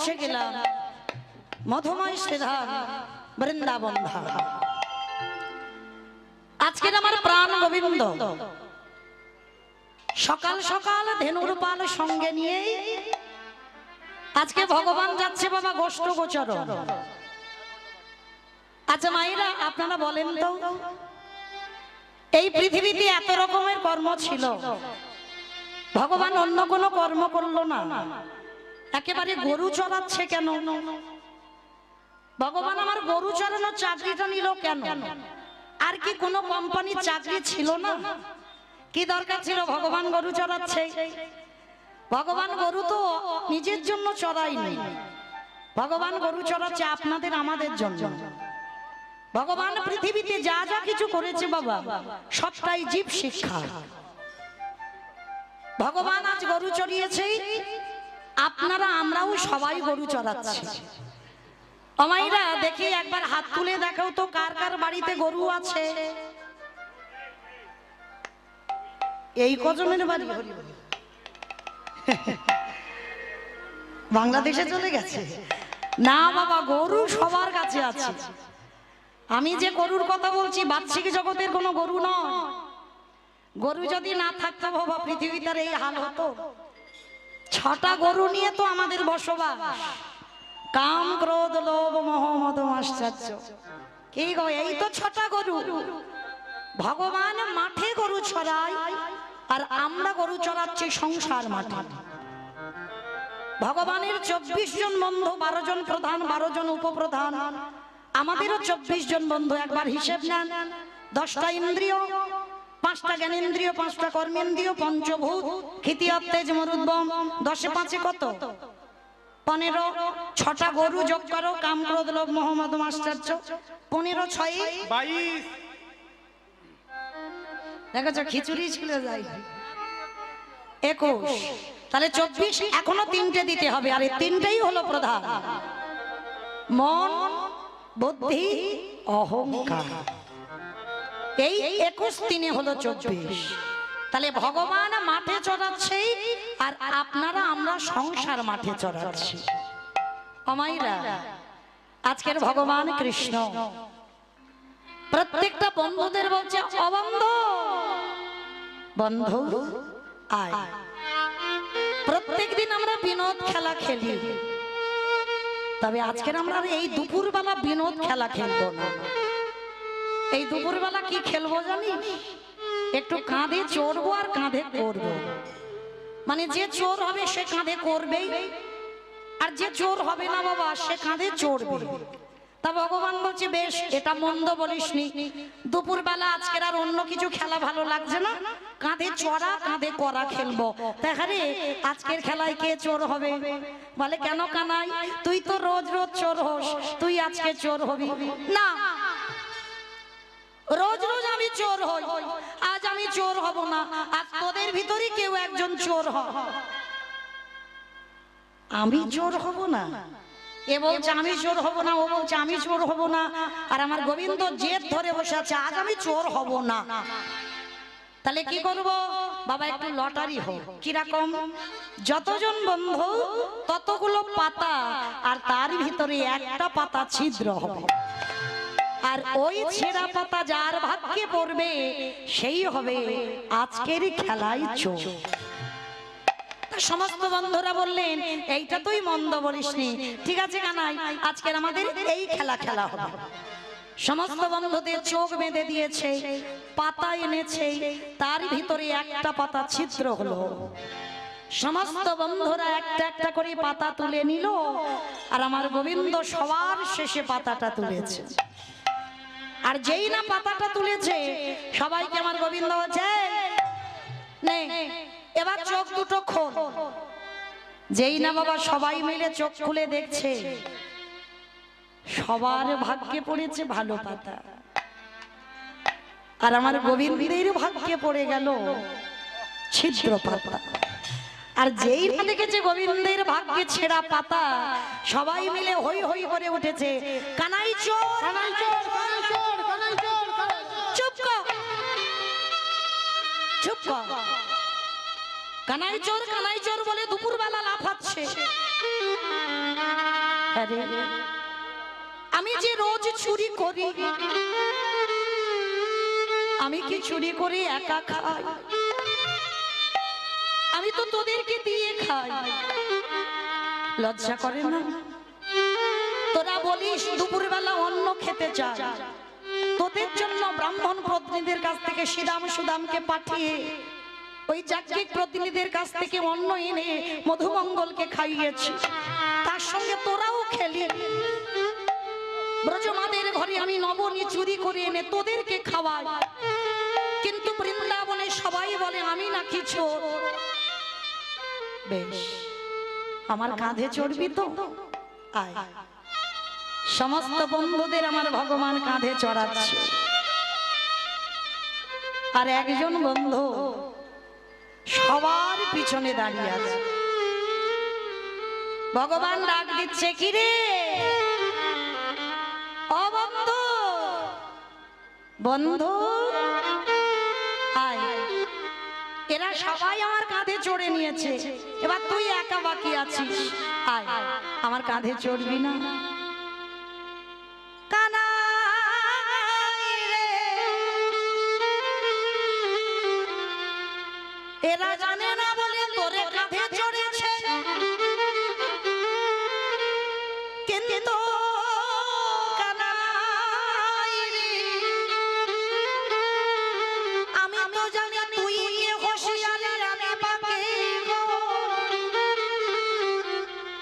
পৌঁছে গেলাম মধুময় শ্রীধাম বৃন্দাবন ধাম। আজকের আমার প্রাণ গোবিন্দ সকাল সকাল ধেনুর পাল সঙ্গে নিয়ে আজকে ভগবান যাচ্ছে বাবা গোষ্ঠ গোচর। আচ্ছা মায়েরা আপনারা বলেন তো, এই পৃথিবীতে এত রকমের কর্ম ছিল, ভগবান অন্য কোনো কর্ম করলো না, একেবারে গরু চড়াচ্ছে কেন? ভগবান আমার গরু চড়ানোর চাকরিটা নিল কেন? আর কি কোনো কোম্পানির চাকরি ছিল না? কি দরকার ছিল ভগবান গরু চড়াচ্ছে? ভগবান গরু তো নিজের জন্য চড়ায়নি, ভগবান গরু চড়াচ্ছে আপনাদের আমাদের জন্য। ভগবান পৃথিবীতে যা যা কিছু করেছে বাবা সবটাই জীব শিক্ষা। ভগবান আজ গরু চড়িয়েছে, আপনারা আমরাও সবাই গরু চড়াচ্ছি। আমাইরা দেখি একবার হাত তুলে দেখাও তো কার কার বাড়িতে গরু আছে। এই কজনের বাড়ি বাংলাদেশে চলে গেছে? না বাবা, গরু সবার কাছে আছে। আমি যে গরুর কথা বলছি বাহ্যিক জগতের কোনো গরু নয়। গরু যদি না থাকতো বাবা পৃথিবীতে এই হাল হতো। 6টা গরু নিয়ে তো আমাদের বসবাস। কাম ক্রোধ লোভ মোহ মদ আশ্চর্য, কি গো এই তো 6টা গরু। ভগবান মাঠে গরু চড়ায় আর আমরা গরু চড়াচ্ছি সংসার মাঠে। ভগবানের 24 জন বন্ধু, 12 জন প্রধান, 12 জন উপপ্রধান, আমাদেরও 24 জন বন্ধু। একবার হিসেব নেন, 10টা ইন্দ্রিয়, 5টা জ্ঞানেন্দ্রিয়, 5টা কর্মেন্দ্রিয়, পঞ্চভূত, ক্ষিতিয়ত তেজ মরুদ্গম, 10 এ 5 কত? 15। 6টা গরু যোগ করো, কাম ক্রোধ লোভ মোহ মদ আশ্চর্য, 15 6 22। দেখো খিচুড়ি স্কুলে যাই 21, তাহলে 24। এখনো 3টে দিতে হবে, আর এই 3টাই হলো প্রধান: মন, বুদ্ধি, অহংকার। এই 21 3 হলো 24। তাহলে ভগবান মাঠে চড়াচ্ছে আর আপনারা আমরা সংসার মাঠে চড়াচ্ছি। আমাইরা আজকের ভগবান কৃষ্ণ প্রত্যেকটা বন্ধুদের বলছে, অবন্ধু বন্ধু আয়। প্রত্যেকদিন আমরা বিনোদ খেলা খেলি, তবে আজকের আমরা এই দুপুরবেলা বিনোদ খেলা খেলবো না। এই দুপুরবেলা কি খেলবো জানিস? একটু কাঁধে চড়বো আর কাঁধে করবো। মানে যে চোর হবে সে কাঁধে করবেই, আর যে চোর হবে না বাবা সে কাঁধে চড়বে। তা ভগবান বলছে, বেশ, এটা মন্দ বলিসনি। দুপুরবেলা আজকের আর অন্য কিছু খেলা ভালো লাগছে না, কাঁধে চড়া কাঁধে করা খেলবো। তাহলে আজকের খেলায় কে চোর হবে? বলে, কেন কানাই, তুই তো রোজ রোজ চোর হোস, তুই আজকে চোর হবি না? রোজ রোজ আমি চোর হই, আজ আমি চোর হব না। আজ তোদের ভিতরে কেউ একজন চোর হ। আমি চোর হব না? এ বলছে আমি চোর হব না, ও বলছে আমি চোর হব না, আর আমার গোবিন্দ জেদ ধরে বসে আছে আজ আমি চোর হব না। তাহলে কি করব বাবা? একটু লটারি হোক। কিরকম? যতজন বন্ধু ততগুলো পাতা, আর তার ভিতরে একটা পাতা ছিদ্র হবে, আর ওই ছেঁড়া পাতা যার ভাগ্যে পড়বে সেই হবে আজকের খেলায় চোর। সমস্ত বন্ধুরা বললেন, এইটা তুই মন্দ বলিসনি, ঠিক আছে কানাই, আজকের আমাদের এই খেলা খেলা হবে। সমস্ত বন্ধুদের চোখ বেঁধে দিয়েছে, পাতা এনেছে, তার ভিতরে একটা পাতা ছিদ্র হলো। সমস্ত বন্ধুরা একটা একটা করে পাতা তুলে নিল, আর আমার গোবিন্দ সবার শেষে পাতাটা তুলেছে। আর যেই না পাতাটা তুলেছে, সবাইকে আমার গোবিন্দ বলছে, নে এবার চোখ দুটো খোল। যেই না বাবা সবাই মিলে চোখ খুলে দেখছে, সবার ভাগ্যে পড়েছে ভালো পাতা, আর আমার গোবিন্দের ভাগ্যে পড়ে গেল ছিদ্র পাতা। আর যেই না দেখেছে গোবিন্দের ভাগ্যে ছেঁড়া পাতা, সবাই মিলে হই হই করে উঠেছে, কানাই চোর, কানাই চোর, কানাই চোর, কানাই চোর। চুপ কর, চুপ কর। কানাই চোর বলে দুপুরবেলা লাফাচ্ছে। আরে আমি যে রোজ চুরি করি, আমি কি চুরি করে একা খাই? আমি তো তোদেরকে দিয়ে খাই, লজ্জা করে না? তোরা বলিস দুপুরবেলা অন্ন খেতে চাস, তোদের জন্য ব্রাহ্মণ প্রতিনিধির কাছ থেকে শ্রীরাম সুদামকে পাঠিয়ে ওই যাজ্ঞিক প্রতিনিধির কাছ থেকে অন্ন এনে মধুমঙ্গলকে খাইয়েছি, তার সঙ্গে তোরাও খেলি। ব্রজমাদের ঘরে আমি নবনী চুরি করে এনে তোদেরকে খাওয়াই, কিন্তু বৃন্দাবনে সবাই বলে আমি নাকি চোর। বেশ, আমার কাঁধে চড়বি তো? আয়। সমস্ত বন্ধুদের আমার ভগবান কাঁধে চড়াচ্ছে, আর একজন বন্ধু সবার পিছনে দাঁড়িয়ে আছে। ভগবান ডাক দিচ্ছে, কি রে ও বন্ধু, বন্ধু আয়। এরা সবাই আমার কাঁধে চড়ে নিয়েছে, এবার তুই একা বাকি আছিস, আয় আমার কাঁধে চড়বি না? এরা জানে না বলে তোরে কাঁধে চড়েছে, কিন্তু আমি তো জানি তুই হোশিয়ার, আমি বাকি।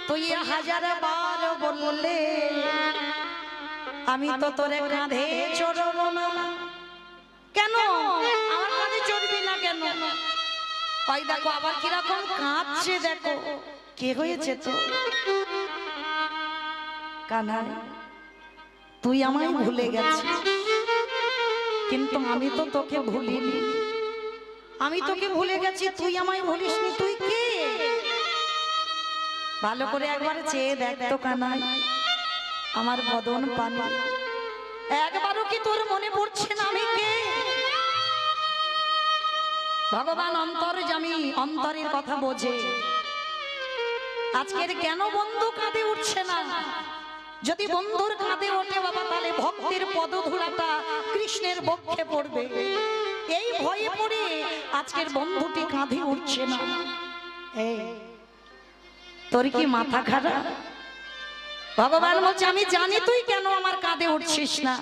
তুই 1000বার বললে আমি তো তোরে কাঁধে চড়ব না। কেন আমার কাঁধে চড়বি না কেন? ওই দেখো আবার কিরকম কাঁদছে, দেখো কে হয়েছে তো? কানাই, তুই আমায় ভুলে গেছিস, কিন্তু আমি তো তোকে ভুলিনি। আমি তোকে ভুলে গেছি, তুই আমায় ভুলিসনি। তুই কে? ভালো করে একবার চেয়ে দেখ তো কানাই, আমার বদন পানি, একবারও কি তোর মনে পড়ছে না আমি কে? ভগবান অন্তর্যামী, অন্তরের কথা বোঝে। আজকের কেন বন্ধু কাঁধে উঠছে না? যদি বন্ধুর কাঁধে ওঠে বাবা, তাহলে ভক্তের পদধূলাটা কৃষ্ণের বক্ষে পড়বে। এই ভয়ে পড়ে আজকের বন্ধুটি কাঁধে উঠছে না। এই তোর কি মাথা খারাপ? ভগবান বলছে, আমি জানি তুই কেন আমার কাঁধে উঠছিস না,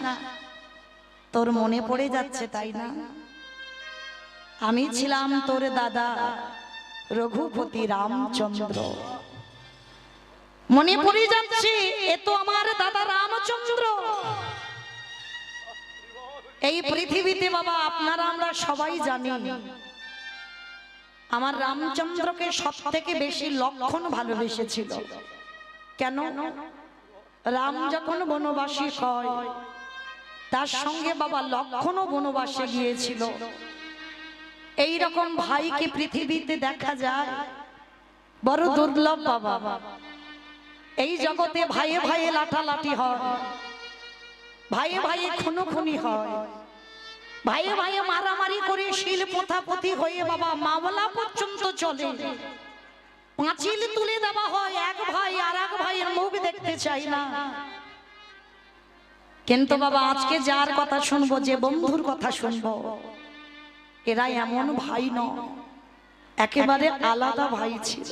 তোর মনে পড়ে যাচ্ছে তাই না? আমি ছিলাম তোর দাদা রঘুপতি রামচন্দ্র, মনে পড়ে যাচ্ছে এ তো আমার দাদা রামচন্দ্র। এই পৃথিবীতে বাবা আপনারা আমরা সবাই জানি, আমার রামচন্দ্রকে সব থেকে বেশি লক্ষণ ভালোবেসেছিল। কেন? রাম যখন বনবাসী হয়, তার সঙ্গে বাবা লক্ষণও বনবাসে গিয়েছিল। এই রকম ভাইকে পৃথিবীতে দেখা যায় বড় দুর্লভ বাবা। এই জগতে ভাইয়ে ভাইয়ে লাঠালাঠি হয়, ভাইয়ে ভাইয়ে খুনোখুনি হয়, ভাইয়ে ভাইয়ে মারামারি করে শিল পোথাপথি হয়ে বাবা মামলা পর্যন্ত চলে। পাঁচিল তুলে দেওয়া হয়, এক ভাই আর এক ভাইয়ের মুখ দেখতে চাই না। কিন্তু বাবা আজকে যার কথা শুনবো, যে বন্ধুর কথা শুনবো, এরা এমন ভাই নয়, একেবারে আলাদা ভাই ছিল।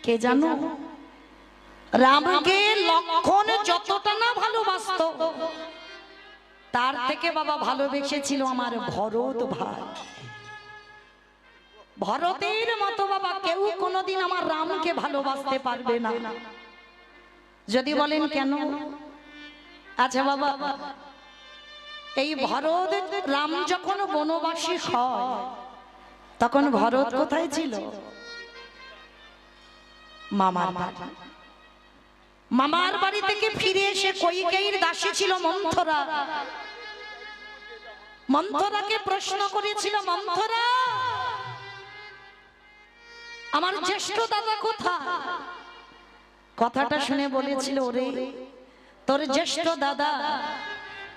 কে জানো? রামকে লক্ষণ যতটা না ভালোবাসতো, তার থেকে বাবা ভালোবেসেছিল আমার ভরত ভাই। ভরতের মতো বাবা কেউ কোনোদিন আমার রামকে ভালোবাসতে পারবে না। যদি বলেন কেন? আচ্ছা বাবা, এই ভরত রাম যখন বনবাসী হয়, তখন ভরত কোথায় ছিল? মামার বাড়ি। মামার বাড়ি থেকে ফিরে এসে কইকেয়ীর দাসী ছিল মন্থরা। মন্থরাকে প্রশ্ন করেছিল, মন্থরা আমার জ্যেষ্ঠ দাদা কোথায়? কথাটা শুনে বলেছিল, ওরে তোর জ্যেষ্ঠ দাদা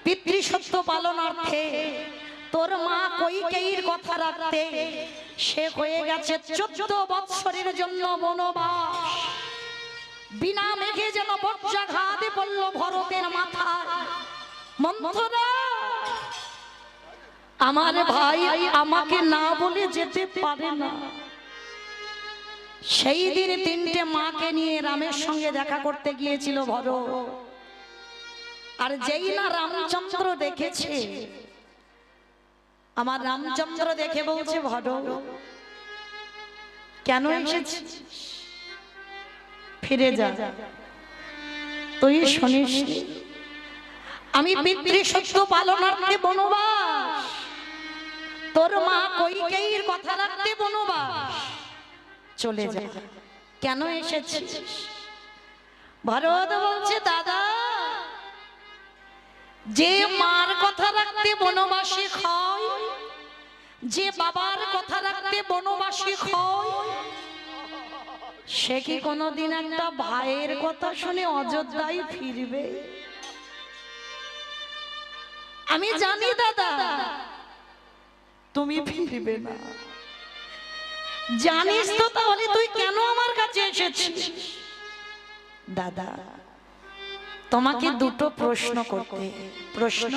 পিতৃসত্য পালনার্থে তোর মা কইকেয়ীর কথা রাখতে সে হয়ে গেছে 14 বৎসরের জন্য বনবাস। বিনা মেঘে যেন বজ্রাঘাত পড়ল ভরতের মাথায়। মন্থরা, আমার ভাই আমাকে না বলে যেতে পারে না। সেই দিন তিনটে মাকে নিয়ে রামের সঙ্গে দেখা করতে গিয়েছিল ভরত। আর যেই না রামচন্দ্র দেখেছে, আমার রামচন্দ্র দেখে বলছে, ভরত কেন এসেছিস? ফিরে যা, তুই শুনিস আমি পিতৃসত্য পালনার্থে বনবাস, তোর মা কইকেয়ীর কথা রাখতে বনবাস, চলে যা। কেন এসেছিস? ভরত বলছে, দাদা যে মার কথা রাখতে বনবাসী হয়, যে বাবার কথা রাখতে বনবাসী হয়, সে কি কোনোদিন একটা ভাইয়ের কথা শুনে অযোধ্যায় ফিরবে? আমি জানি দাদা তুমি ফিরবে না। জানিস তো, তাহলে তুই কেন আমার কাছে এসেছিস? দাদা তোমাকে দুটো প্রশ্ন করতে। প্রশ্ন?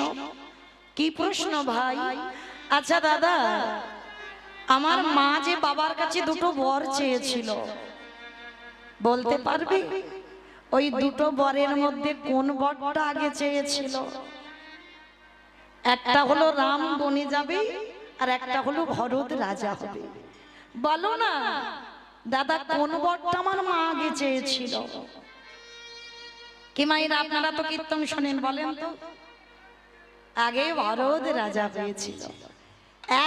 কি প্রশ্ন ভাই? আচ্ছা দাদা, আমার মা যে বাবার কাছে দুটো বর চেয়েছিল, বলতে পারবে ওই দুটো বরের মধ্যে কোন বরটা আগে চেয়েছিল? একটা হলো রাম বনে যাবে, আর একটা হলো ভরত রাজা হবে। বলো না দাদা, কোন বরটা আমার মা আগে চেয়েছিল? কি মায়েরা, আপনারা তো কীর্তন শোনেন, বলেন তো। আগে ভরত রাজা হয়েছিল।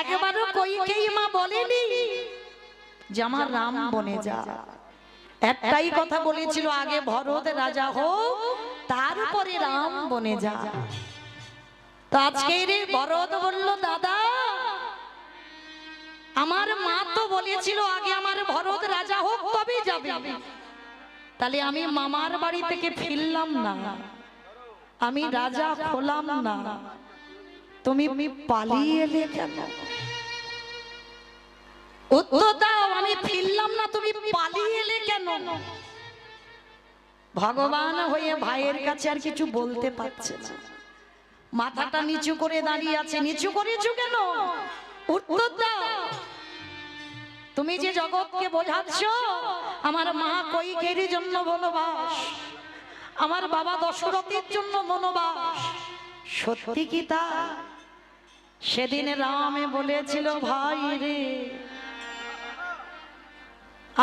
একবারও কইকেয়ী মা বলেনি যে আমার রাম বনে যা। একটাই কথা বলেছিল, আগে ভরত রাজা হোক, তারপরে রাম বনে যা। তো আজকে রে ভরত বলল, দাদা আমার মা তো বলেছিল আগে আমার ভরত রাজা হোক তবে যাবে। তাহলে আমি মামার বাড়ি থেকে ফিরলাম না, আমি রাজা হলাম না, তুমি পালিয়ে এলে কেন? উত্তর দাও, আমি ফিরলাম না, তুমি পালিয়ে এলে কেন? ভগবান হয়ে ভাইয়ের কাছে আর কিছু বলতে পারছে না, মাথাটা নিচু করে দাঁড়িয়ে আছে। নিচু করেছো কেন? উত্তর দাও। তুমি যে জগৎকে বোঝাচ্ছ আমার মা কইকেয়ীর জন্য বনবাস, আমার বাবা দশরথের জন্য বনবাস, সত্যি কি তা? সেদিন রামে বলেছিল, ভাই রে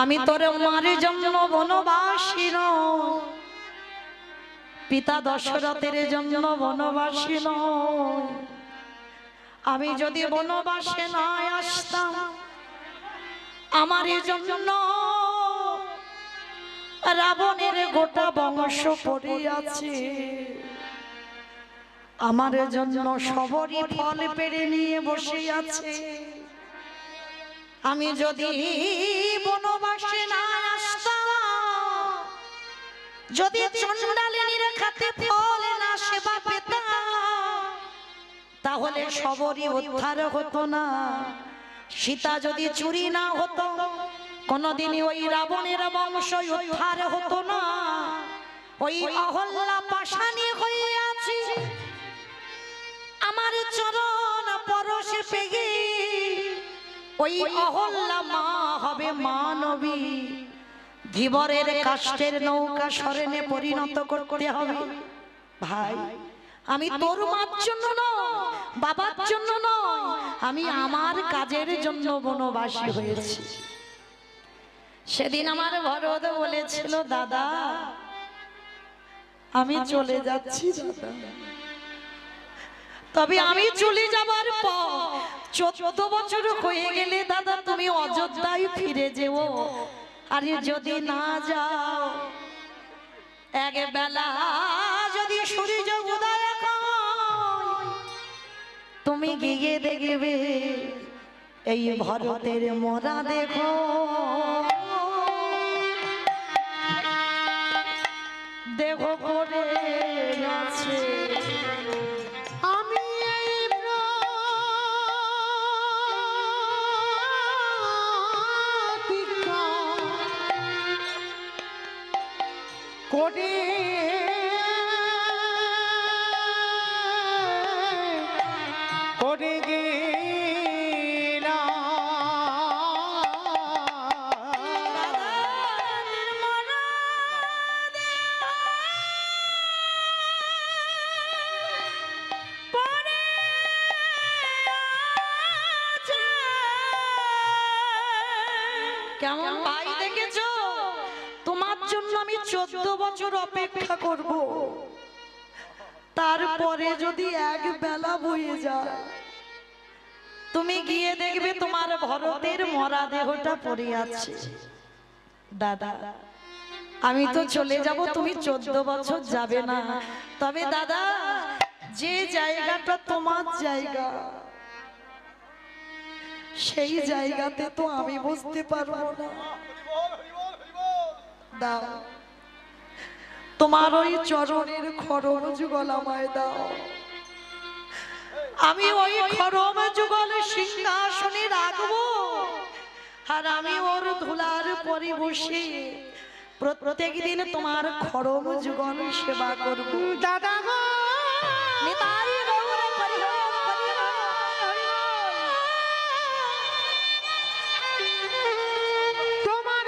আমি তোর মার জন্য বনবাসী নই, পিতা দশরথের জন্য বনবাসী নই। আমি যদি বনবাসে না আসতাম, আমার জন্য রাবণের গোটা বংশ পড়ে আছে, আমার জন্য সবরই ফল পেড়ে নিয়ে বসে আছে। আমি যদি বনবাসে না আসতাম, যদি চণ্ডালিনীর খাতে ফল না সেবা পেতাম, তাহলে সবরই উদ্ধার হতো না। সীতা যদি চুরি না হতো, কোনদিনই ওই রাবণের বংশ উদ্ধার হতো না। ওই অহল্যা পাশানি হয়ে আছে, আমার চরণ পরশে পেগে ওই অহল্যা মা হবে মানবী। ধীবরের কাষ্ঠের নৌকা সরেনে পরিণত করতে হবে। ভাই আমি তোর মার জন্য নয়, বাবার জন্য নয়, আমি আমার কাজের জন্য বনবাসী হয়েছি। সেদিন আমার ভরত বলেছিল, দাদা আমি চলে যাচ্ছি দাদা, তবে আমি চলে যাবার পর 14 বছর হয়ে গেলে দাদা তুমি অযোধ্যায় ফিরে যেও। আরে যদি না যাও, এক বেলা যদি সূর্য উদয় হয়, তুমি গিয়ে দেখবে এই ভরতের মরা দেখো, দেখো করে আছে। কেমন ভাই দেখেছো? তোমার জন্য আমি 14 বছর অপেক্ষা করব, তারপরে যদি এক বেলা বয়ে যায় তুমি গিয়ে দেখবে তোমার ভরতের মরা দেহটা পড়ে আছে। দাদা আমি তো চলে যাব, তুমি 14 বছর যাবে না। তবে দাদা যে জায়গাটা তোমার জায়গা, সেই জায়গাতে তো আমি বসতে পারবো না। দাও তোমার ওই চরণের খড়ম যুগল আমায় দাও, আমি ওই খড়ম যুগল সিংহাসনে রাখবো, আর আমি ওর ধুলার পরে বসে প্রত্যেক দিন তোমার খড়ম যুগল সেবা করবো। দাদা গো নিতাই গৌর পরিহর তোমার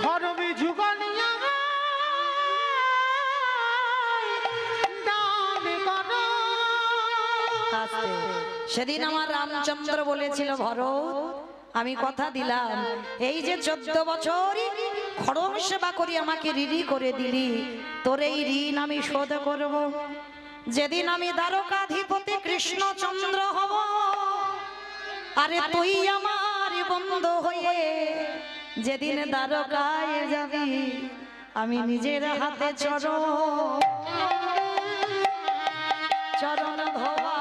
খরমে যুগল সেদিন আমার রামচন্দ্র বলেছিল, ভরত আমি কথা দিলাম এই যে 14 বছর খড়ম সেবা করি আমাকে ঋণী করে দিলি, তোর এই ঋণ আমি শোধ করব। যেদিন আমি দ্বারকাধিপতি কৃষ্ণচন্দ্র হব, আরে তুই আমার বন্ধু হয়ে যেদিন দ্বারকায় যাবি, আমি নিজের হাতে চরণ ধোয়া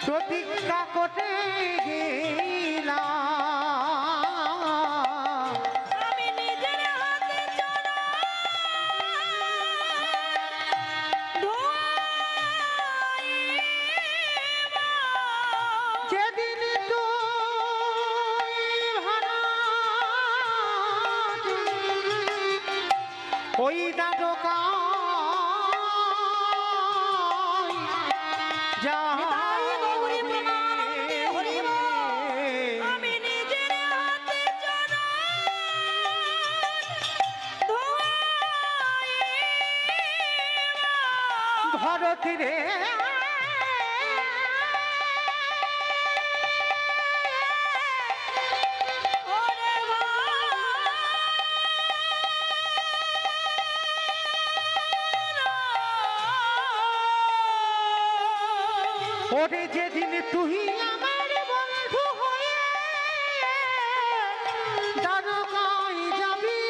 প্রতিজ্ঞা করতে গেলাম, আমি নিজের হাতে যেদিন ওই দ্বারকা ভরত রে ওরে যেদিন তুই আমার বন্ধু হয়ে দ্বারকায় যাবি,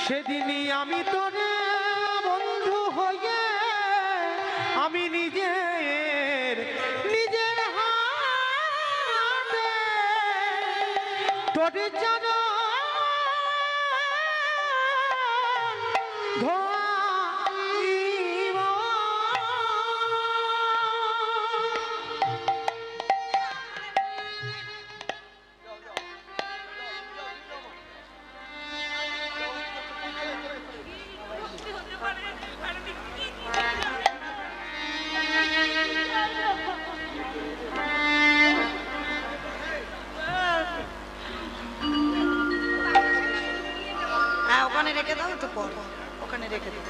সেদিনই আমি তোরে বন্ধু হয়ে আমি নিজের হাতে তোরে চরণ ধোয়াইব। হ্যাঁ ওখানে রেখে দাও, তো পর ওখানে রেখে দাও।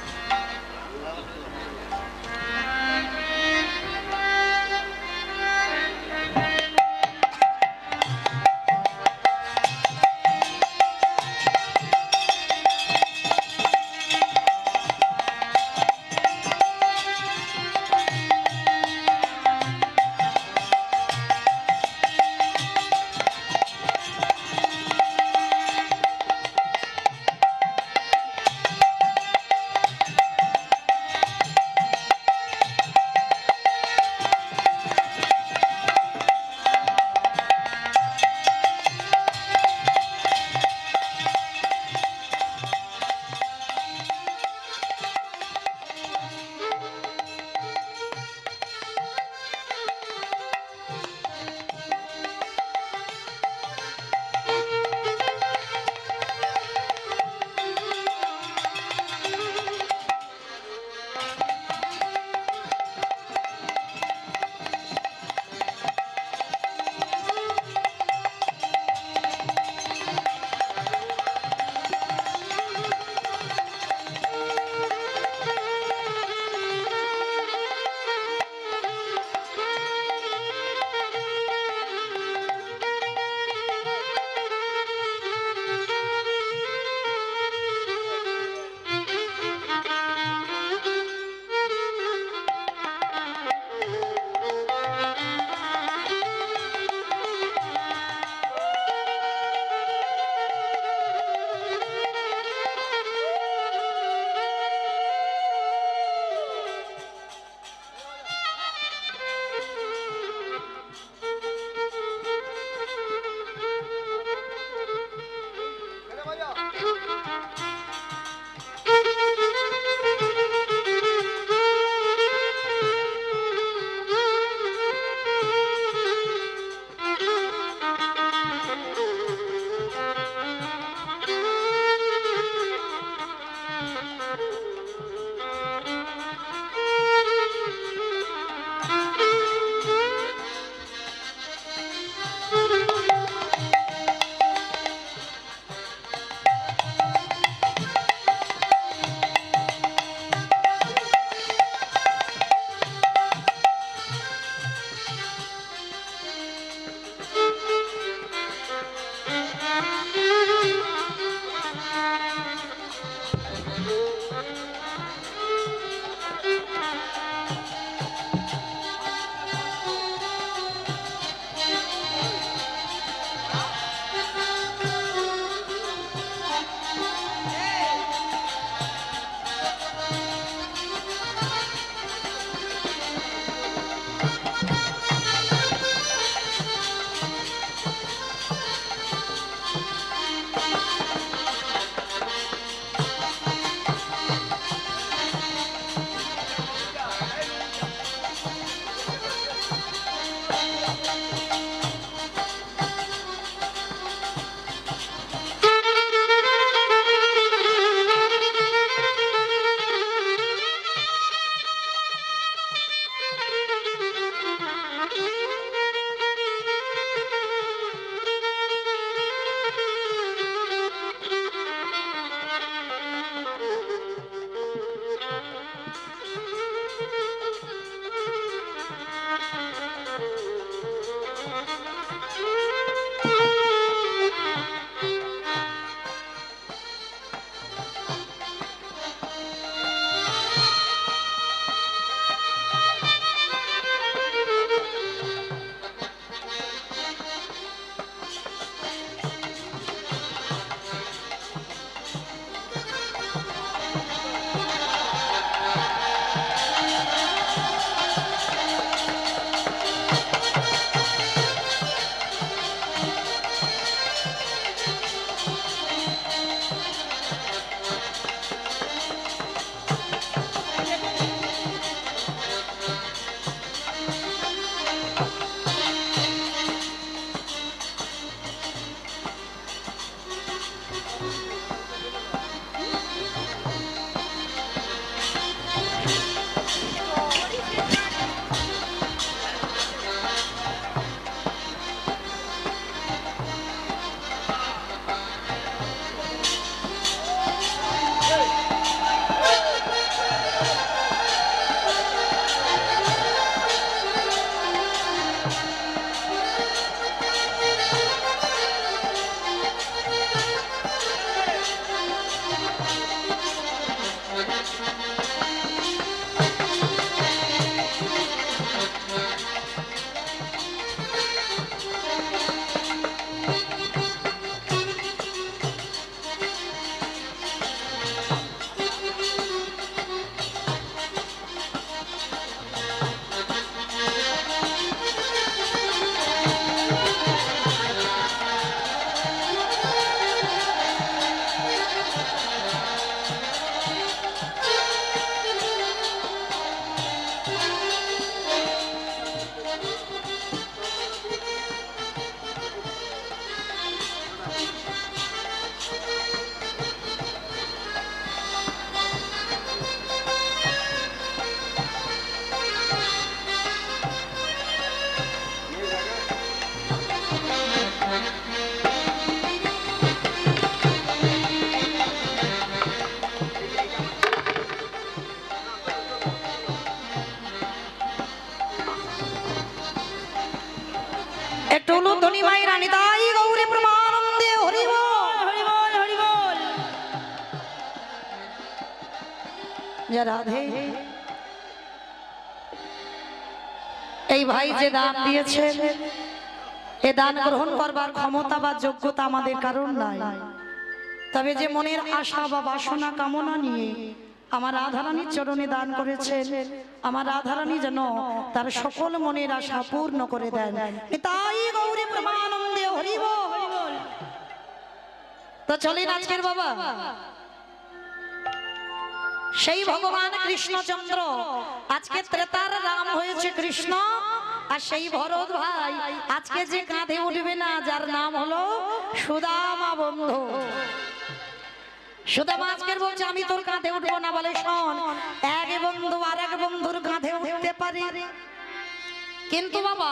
टोलू धनी माई रानी दाई गौरी प्रमानंदे हरि बोल हरि बोल हरि बोल। जय राधे। এই ভাই যে দান দিয়েছে এই দান গ্রহণ করবার ক্ষমতা বা যোগ্যতা আমাদের কারণ নাই, তবে যে মনের আশা বা বাসনা কামনা নিয়ে আমার রাধারানীর চরণে দান করেছেন, আমার রাধারানী যেন তার সকল মনের আশা পূর্ণ করে দেন। তাই গৌরী প্রেমানন্দে হরি বল। তো চলেন আজকের বাবা সেই ভগবান কৃষ্ণচন্দ্র, আজকে ত্রেতার রাম হয়েছে কৃষ্ণ, আর সেই ভরত ভাই আজকে যে কাঁধে উঠবে না, যার নাম হলো সুদামা বন্ধু। সুদামা আজকের বলছে আমি তোর কাঁধে উঠবো না, বলে শোন, এক বন্ধু আর এক বন্ধুর কাঁধে উঠতে পারে, কিন্তু বাবা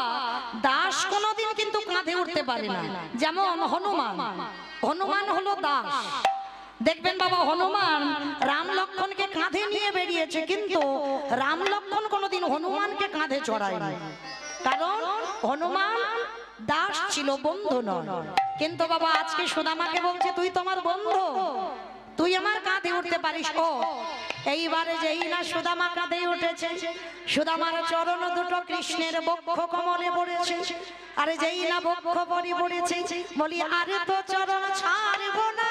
দাস কোনোদিন কিন্তু কাঁধে উঠতে পারে না। যেমন হনুমান, হনুমান হলো দাস। দেখবেন বাবা, হনুমান রাম লক্ষ্মণকে কাঁধে নিয়ে বেরিয়েছে, কিন্তু রাম লক্ষ্মণ কোনোদিন হনুমানকে কাঁধে চড়ায়নি, কারণ হনুমান দাস ছিল, বন্ধু নয়। কিন্তু বাবা আজকে সুদামাকে বলছে তুই তোমার বন্ধু, তুই আমার কাঁধে উঠতে পারিস। ও এইবারে যেই না সুদামা কাঁধে উঠেছে, সুদামার চরণ দুটো কৃষ্ণের বক্ষ কমলে পড়েছে, আরে যেই না বক্ষ পরি পড়েছে, বলি আরে তো চরণ ছাড়বো না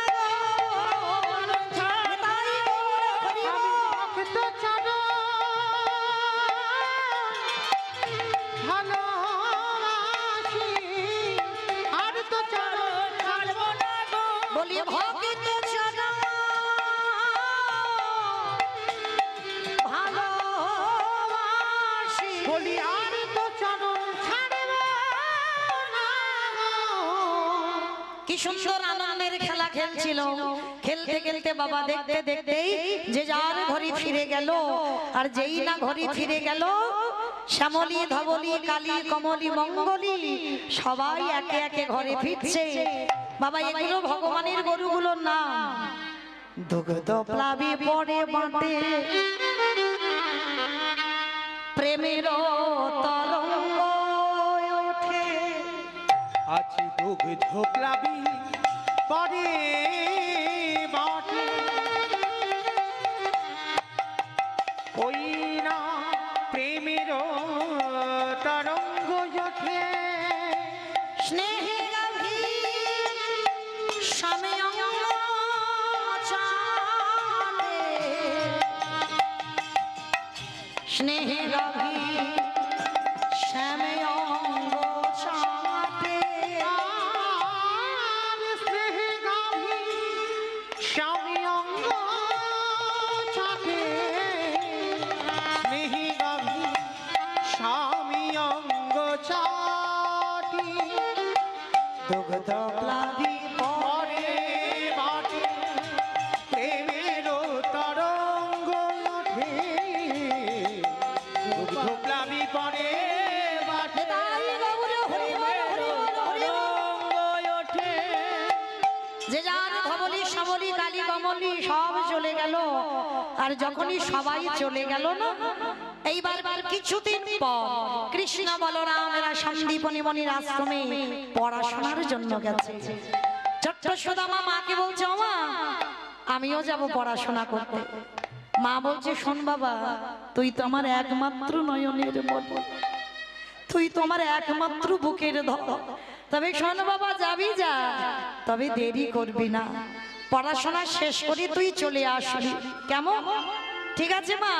বলি ভক্ত চরণ ভালোবাসি, বলি আর তো চরণ ছাড়ব না। কি সুন্দর আনন্দের খেলা খেলছিল। খেলতে খেলতে বাবা দেখতে দেখতেই যে যার ঘরে ফিরে গেল, আর যেই না ঘরে ফিরে গেল, শ্যামলী ধবলী কালী কমলী মঙ্গলী সবাই একে একে ঘরে ফিরছে। বাবা এগুলো ভগবানের গরুগুলোর নাম। দুগ্ধ প্লাবী পড়ে বাঁটে প্রেমের তরঙ্গ ওঠে, আছে দুগ্ধ প্লাবী পরে বাটে, ওই না প্রেমের তরঙ্গ ওঠে, স্নেহে গভীর স্বামী অঙ্গ চাঁদে, স্নেহে গভীর শ্যামে অঙ্গ চাঁদে, আর স্নেহে গভীর স্বামী অঙ্গ চাঁদে, স্নেহে গভীর স্বামী অঙ্গ চাঁদে, দুগ্ধ প্লাবী পরে বাটে প্রেমের তরঙ্গ ওঠে, দুগ্ধ প্লাবী পরে বাটে প্রেমের তরঙ্গ ওঠে। যে যার ধবলী শ্যামলী কালী কমলী সব চলে গেল। আর যখনই সবাই চলে গেল না, এইবার কিছুদিন পর কৃষ্ণ বলরাম এরা সন্দীপনী মনির আশ্রমে পড়াশোনার জন্য গেছে। ছোট্ট সুদামা মাকে বলছে ও মা, আমিও যাব পড়াশোনা করতে। মা বলছে শোন বাবা, তুই তো আমার একমাত্র নয়নের মতো, তুই তো আমার একমাত্র বুকের ধর, তবে শোন বাবা যাবি যা, তবে দেরি করবি না, পড়াশোনা শেষ করে তুই চলে আসবি, কেমন? ঠিক আছে মা,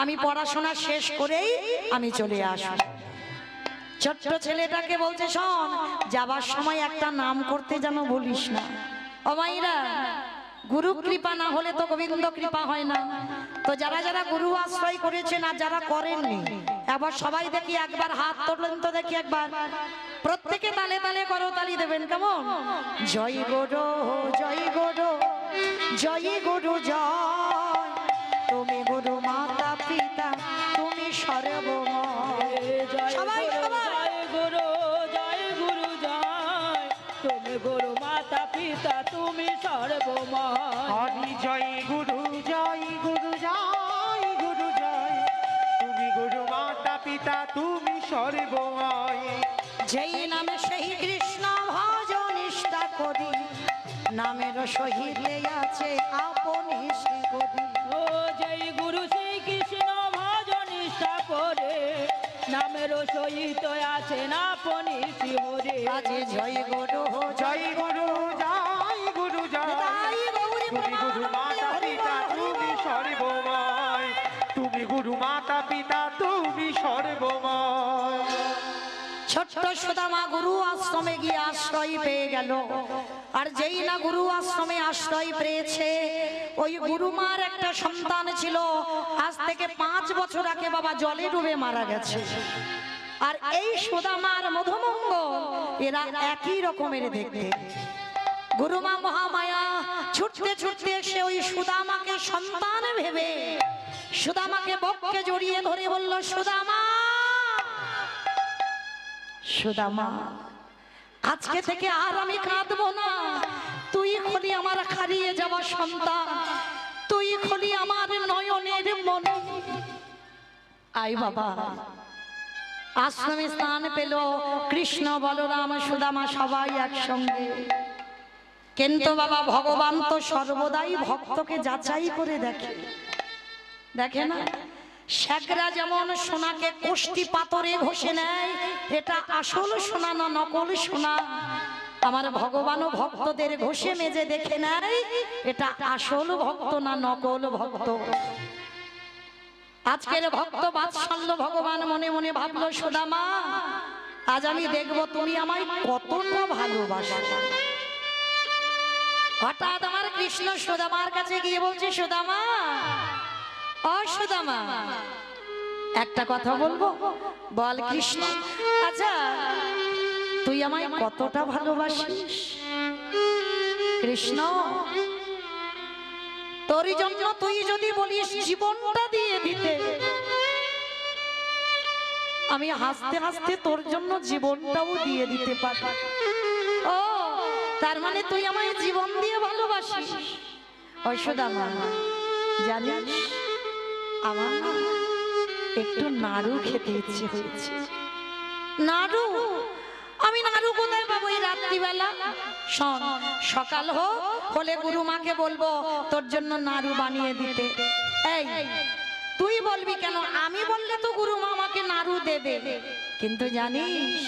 আমি পড়াশোনা শেষ করেই আমি চলে আসবো। ছোট্ট ছেলেটাকে বলছে শোন, যাবার সময় একটা নাম করতে যেন বলিস না। ও মাইরা, গুরু কৃপা না হলে তো গোবিন্দ কৃপা হয় না। তো যারা যারা গুরু আশ্রয় করেছেন আর যারা করেননি, একবার সবাই দেখি, একবার হাত তোলেন তো দেখি, একবার প্রত্যেকে তালে তালে করো, তালি দেবেন, কেমন? জয় গুরু জয় গুরু জয় গুরু জয়, তুমি গুরু মাতা পিতা তুমি সর্বময়। সবাই সবাই গুরু জয় গুরু জয়, তুমি গুরু মাতা পিতা তুমি সর্বময়। হরি জয় গুরু জয় গুরু জয় গুরু জয়, তুমি গুরু মাতা পিতা তুমি সর্বময়। যেই নামে সেই কৃষ্ণ ভজ নিষ্ঠা করি, নামের সহিতে আছে আপনি শ্রীগরি। ও জয় গুরু শ্রী কৃষ্ণ ভজ নিষ্ঠা করে, নামের সহিত আছেন আপনি শ্রীহরি। আজে জয় গুরু জয় গুরু জয় গুরু জয়, তুমি গুরু মাতা পিতা তুমি সর্বময়, তুমি গুরু মাতা পিতা তুমি সর্বময়। ছোট্ট সুদামা গুরু আশ্রমে গিয়ে আশ্রয় পেয়ে গেল। আর যেই না গুরু আশ্রমে আশ্রয় পেয়েছে, ওই গুরুমার একটা সন্তান ছিল, আজ থেকে 5 বছর আগে বাবা জলে ডুবে মারা গেছে। আর এই সুদামার মধুমঙ্গল এরা একই রকমের দেখতে। গুরুমা মহামায়া ছুটতে ছুটতে এসে ওই সুদামাকে সন্তান ভেবে সুদামাকে বক্ষে জড়িয়ে ধরে বলল, সুদামা, সুদামা, আজকে থেকে আর আমি কাঁদবো না। তুই হলি আমার হারিয়ে যাওয়া সন্তান, তুই হলি আমার নয়নের মনি। আই বাবা, আশ্রমে স্থান পেল কৃষ্ণ, বলরাম, সুদামা সবাই একসঙ্গে। কিন্তু বাবা, ভগবান তো সর্বদাই ভক্তকে যাচাই করে দেখে, দেখে না? শেখরা যেমন সোনাকে কোষ্টি পাথরে ঘষে নেয়, এটা আসল সোনা না নকল সোনা, আমার ভগবানও ভক্তদের ঘষে মেজে দেখে নেয় এটা আসল ভক্ত না নকল ভক্ত। আজকের ভক্ত বাৎসল্য ভগবান মনে মনে ভাবলো, সুদামা, আজ আমি দেখবো তুমি আমায় কতটা ভালোবাসো। হঠাৎ আমার কৃষ্ণ সুদামার কাছে গিয়ে বলছে, সুদামা, ও সুদামা, একটা কথা বলবো? বল কৃষ্ণ। আচ্ছা, তুই আমায় কতটা ভালোবাসিস? কৃষ্ণ, তোর জন্য তুই যদি বলিস জীবনটা দিয়ে দিতে, আমি হাসতে হাসতে তোর জন্য জীবনটাও দিয়ে দিতে পারি। ও, তার মানে তুই আমায় জীবন দিয়ে ভালোবাসিস? ও সুদামা, জানিস আমার একটু নাড়ু খেতে ইচ্ছে হয়েছে। নাড়ু? আমি নাড়ু কোথায় পাবো এই রাত্রিবেলা? শোন, সকাল হলে গুরুমাকে বলবো তোর জন্য নাড়ু বানিয়ে দিতে। এই, তুই বলবি কেন? আমি বললে তো গুরুমা আমাকে নাড়ু দেবে। কিন্তু জানিস,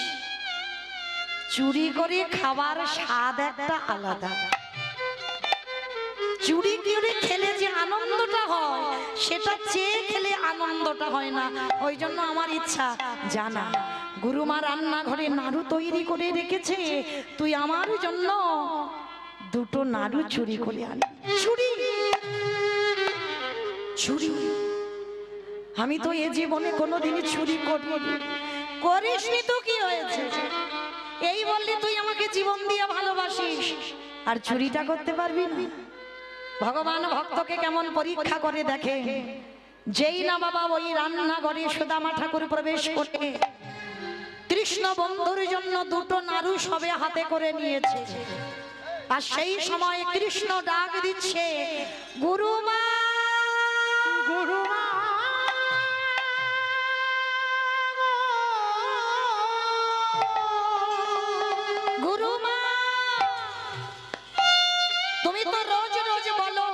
চুরি করে খাবার স্বাদ একটা আলাদা। চুরি করে খেলে যে আনন্দটা হয়, সেটা চেয়ে খেলে আনন্দটা হয় না। ওই জন্য আমার ইচ্ছা, জানা গুরুমা রান্নাঘরে নাড়ু তৈরি করে রেখেছে, তুই আমার জন্য দুটো নাড়ু চুরি করে আন। চুরি? চুরি? আমি তো এ জীবনে কোনোদিন চুরি করিনি। করিসনি তো কি হয়েছে? এই বললি তুই আমাকে জীবন দিয়ে ভালোবাসিস, আর চুরিটা করতে পারবি না? ভগবান ভক্তকে কেমন পরীক্ষা করে দেখে। যেই না বাবা ওই রান্নাঘরে সুদামা ঠাকুর প্রবেশ করে কৃষ্ণ বন্ধুর জন্য দুটো নাড়ু সবে হাতে করে নিয়েছে, আর সেই সময় কৃষ্ণ ডাক দিচ্ছে, গুরুমা, গুরুমা, গুরুমা, তুমি তো রোজ রোজ বলো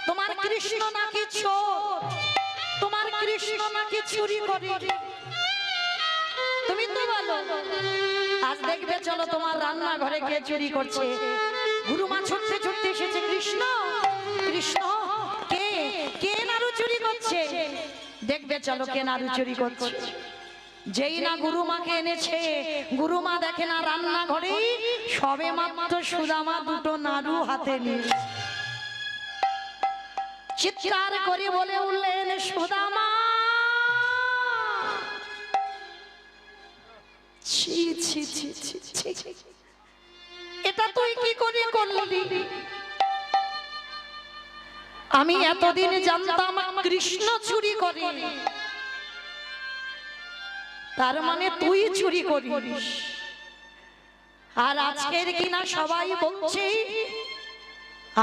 তোমার কৃষ্ণ নাকি চোর, তোমার কৃষ্ণ নাকি চুরি করে। তুমি তো বলো, আজ দেখবে চলো তোমার রান্নাঘরে কে চুরি করছে। গুরুমা ছুটতে ছুটতে এসেছে, কৃষ্ণ, কৃষ্ণ, কে কে নাড়ু চুরি করছে? দেখবে চলো কে নাড়ু চুরি করছে। যেই না গুরুমাকে এনেছে, গুরুমা দেখে না রান্নাঘরে সবে মাত্র সুদামা দুটো নাড়ু হাতে নিয়ে চিৎকার করে বলে উঠলেন, সুদামা, ছি ছি ছি ছি ছি, এটা তুই কি করে করলি? আমি এতদিন জানতাম কৃষ্ণ চুরি করে, তার মানে তুই চুরি করিস। আর আজকের কিনা সবাই বলছে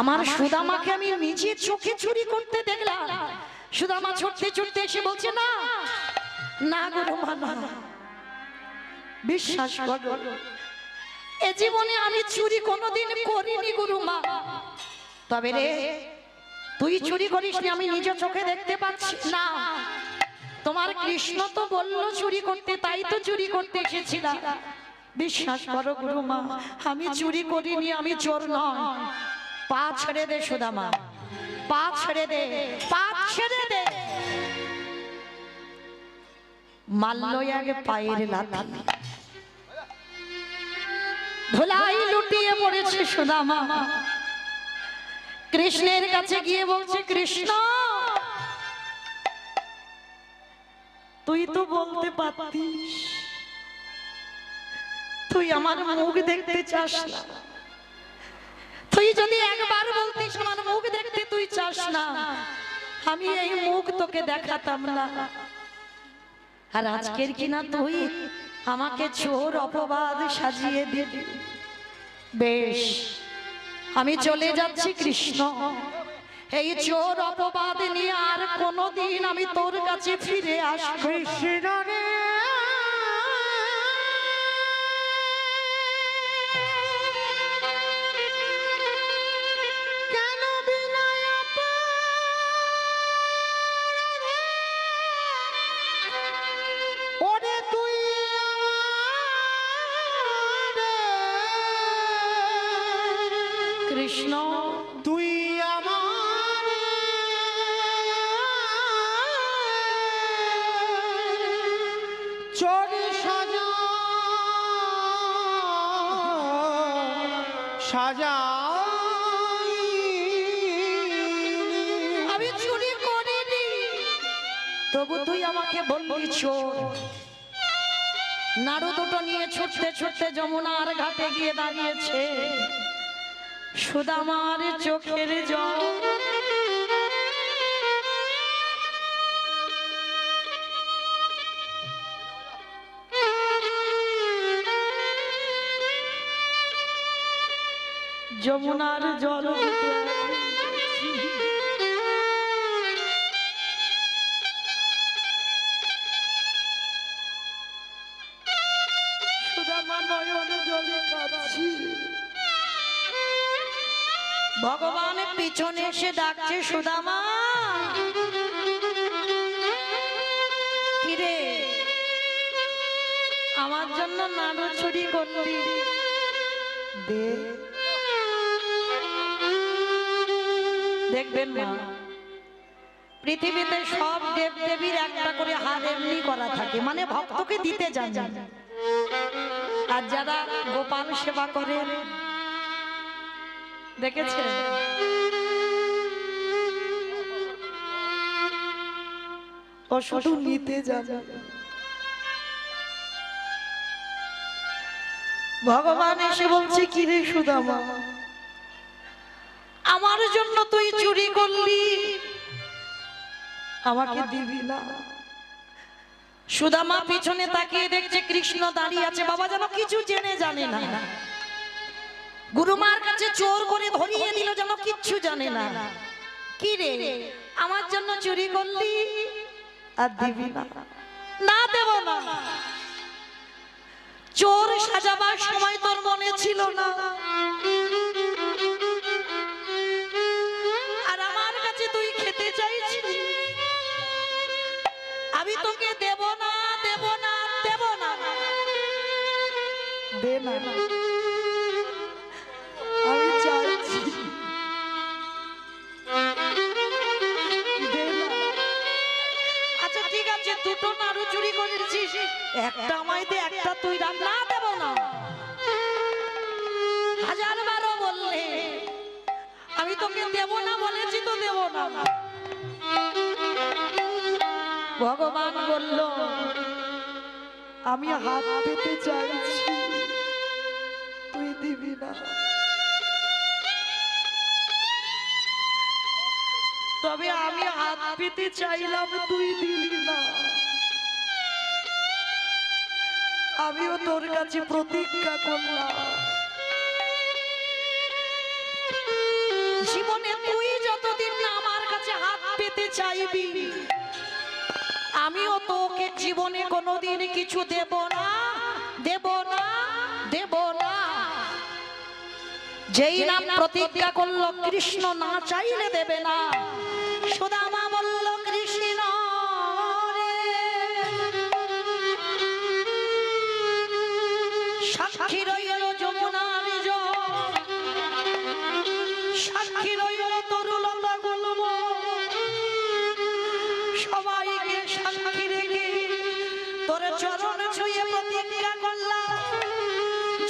আমার সুদামাকে আমি নিজে চোখে চুরি করতে দেখলাম। সুদামা ছুটতে ছুটতে এসে বলছে, না না গুরুমা, না, বিশ্বাস করো, এ জীবনে আমি চুরি কোনোদিন করিনি গুরুমা। তবে রে, তুই চুরি করিসনি, আমি নিজ চোখে দেখতে পাচ্ছি। না, তোমার কৃষ্ণ তো বললো চুরি করতে, তাই তো চুরি করতে এসেছিলাম। বিশ্বাস করো গুরুমা, আমি চুরি করিনি, আমি চোর নয়। পা ছেড়ে দে সুদামা, পা ছেড়ে দে, পা ছেড়ে দে। মারলো আগে পায়ের লাথি, ধুলাই লুটিয়ে পড়েছে সুদামা। কৃষ্ণের কাছে গিয়ে বলছে, কৃষ্ণ, তুই তো বলতে পারতিস তুই আমার মুখ দেখতে চাস না, তুই যদি একবার বলতিস আমার মুখ দেখতে তুই চাস না, আমি এই মুখ তোকে দেখাতাম না। আর আজকের কিনা তুই আমাকে চোর অপবাদ সাজিয়ে দিবি। বেশ, আমি চলে যাচ্ছি কৃষ্ণ। এই চোর অপবাদ নিয়ে আর কোনোদিন আমি তোর কাছে ফিরে আসবো না। কৃষ্ণ রে কেন বিনয় ওরে তুই কৃষ্ণ তুই আমার চোরি সাজা সাজা আমি চুরি করিনি, তবু তুই আমাকে বললি চোর। নাড়ু দুটো নিয়ে ছুটতে ছুটতে যমুনার ঘাটে গিয়ে দাঁড়িয়েছে সুদামার চোখের জল। যমুনার জল সুদামা নয়ন জলে কাঁদছি। ভগবান পিছনে এসে ডাকছে সুদামা, কিরে আমার জন্য নাড়ু চুরি করলি, দে। দেখবেন মা, পৃথিবীতে সব দেব দেবীর একটা করে হাত এমনি করা থাকে, মানে ভক্তকে দিতে জানে। আর যারা গোপাল সেবা করে দেখেছে, ও শুধু নিতে যাবে। ভগবান এসে বলছে, কি রে সুদামা, আমার জন্য তুই চুরি করলি, আমাকে দিবি না? সুদামা পিছনে তাকিয়ে দেখছে কৃষ্ণ দাঁড়িয়ে আছে। বাবা যেন কিছু জেনে জানে না, গুরুমার কাছে চোর করে ধরিয়ে দিল যেন কিচ্ছু জানে না। কি রে আমার জন্য চুরি করলি আর দিবি না? না, দেব না। চোর সাজাবার সময় তোর মনে ছিল না, আর আমার কাছে তুই খেতে চাইছিস, আমি তোকে দেব না, দেব না, দেব না। দে না, আমি চাইছি, দে না। আচ্ছা ঠিক আছে, দুটো নাড়ু চুরি করেছিস, একটা আমায় দে, একটা তুই রাখ। না, দেব না। হাজার বারো বললে, আমি তোকে দেব না বলেছি তো দেব না। ভগবান বলল, আমি হাত পেতে চাইছি, তুই দিবি না। তবে আমি হাত পেতে চাইলাম, তুই দিলি না। আমিও তোর কাছে প্রতিজ্ঞা করলাম, জীবনে তুই যতদিন না আমার কাছে হাত পেতে চাইবি, আমিও তোকে জীবনে কোনোদিন কিছু দেব না, দেব না, দেব না। যেই নাম প্রতিজ্ঞা করলো কৃষ্ণ না চাইলে দেবে না। সুদামা বলল, কৃষ্ণ রে, সাক্ষী রইল যমুনার জল, সাক্ষী রইল তরুলতা গুল্ম, সবাইকে সাক্ষী রেখে তোর চরণ ছুঁয়ে প্রতিজ্ঞা করলাম,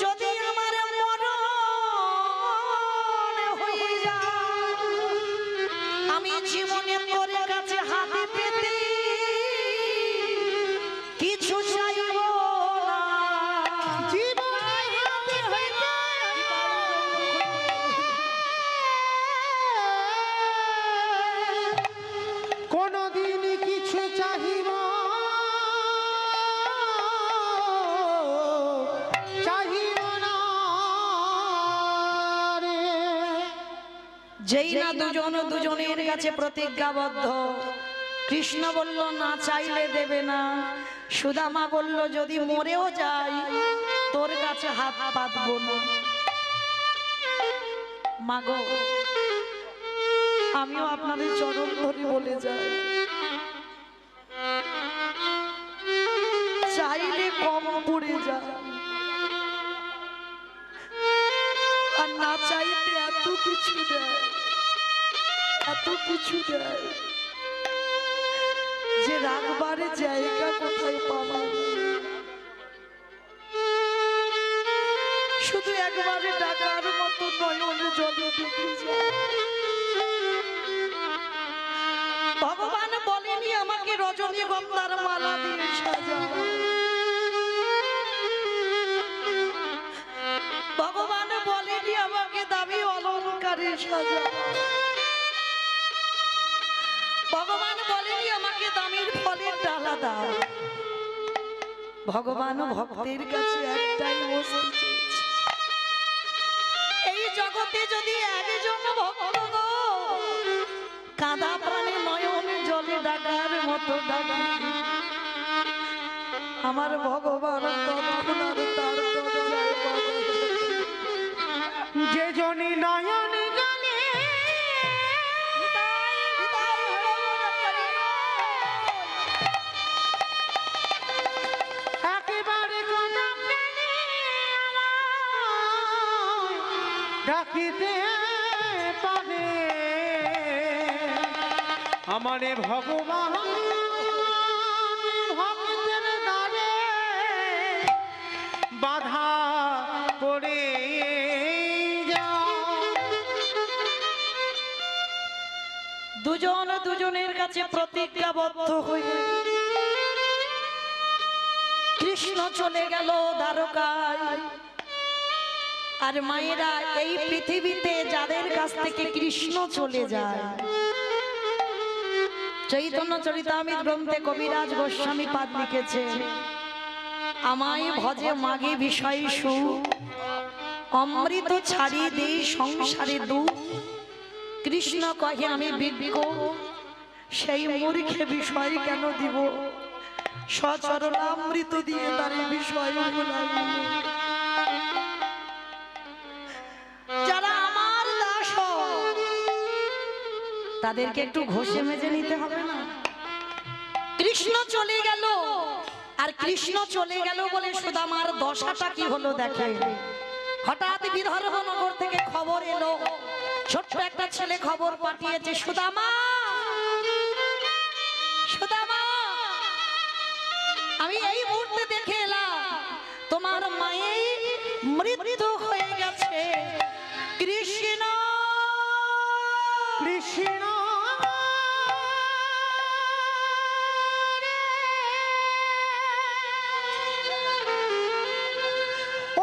যদি আমার মরণ হয়ে যায়, আমি জীবনে তোর কাছে কোনদিন কিছু চাহিব চাহিব না রে। যেই না দুজন দুজনের কাছে প্রতিজ্ঞাবদ্ধ, কৃষ্ণ বলল না চাইলে দেবে না, সুদামা বলল যদি মরেও যাই তোর কাছে হাত পাতবো না। মাগো, আমিও আপনাদের চরণ ধরে বলে যাই, চাইলে কম পড়ে যায়, আর না চাইলে এত কিছু দেয়, এত কিছু দেয় যে রাখবার জায়গা কোথায় পাবো। শুধু একবারে ডাকার মতো নয়ন জলে ডুবে যায়। ভগবান বলেনি আমাকে রজনীগন্ধার মালা দিয়ে সাজা, ভগবান বলেনি আমাকে দামি অলংকারে সাজা, ভগবান বলেনি আমাকে দামির ফলের ডালা দাও। ভগবান ভক্তের কাছে একটাই বস্তু চেয়েছে, এই জগতে যদি একজন ভক্ত গো কাঁদা প্রাণে নয়ন জলে ডাকার মতো ডাকে, আমার ভগবান তৎক্ষণাৎ তার দরজায় বাধা দেয়। যে জনি নয়ন জলে একেবারে কথা প্রাণে আমায় ডাকিতে পারে, আমারে ভগবান ভক্তের দ্বারে বাধা পড়ে দুজন দুজনের কাছে প্রতিজ্ঞাবদ্ধ হয়ে কৃষ্ণ চলে গেল দ্বারকায়। আর মায়েরা, এই পৃথিবীতে যাদের কাছ থেকে কৃষ্ণ চলে যায়, চৈতন্য চরিতামৃত গ্রন্থে কবিরাজ গোস্বামী পাদ লিখেছে, আমায় ভজে মাগে বিষয় সুখ, অমৃত ছাড়ি দেই সংসারে দুঃখ। কৃষ্ণ কহে আমি বিজ্ঞ, সেই মূর্খে বিষয় কেন দিব, সচরণামৃত দিয়ে তার বিষয় ভুলাইব। যারা আমার দাস তাদেরকে একটু ঘষে মেজে নিতে হবে না? কৃষ্ণ চলে গেল, আর কৃষ্ণ চলে গেল বলে সুদামার দশাটা কি হলো দেখে। হঠাৎ বিদর্ভনগর থেকে খবর এলো, ছোট্ট একটা ছেলে খবর পাঠিয়েছে, সুদামা সুদামা আমি এই মুহূর্তে দেখে এলাম তোমার মায়ের মৃত্যু হয়ে গেছে। কৃষ্ণ কৃষ্ণ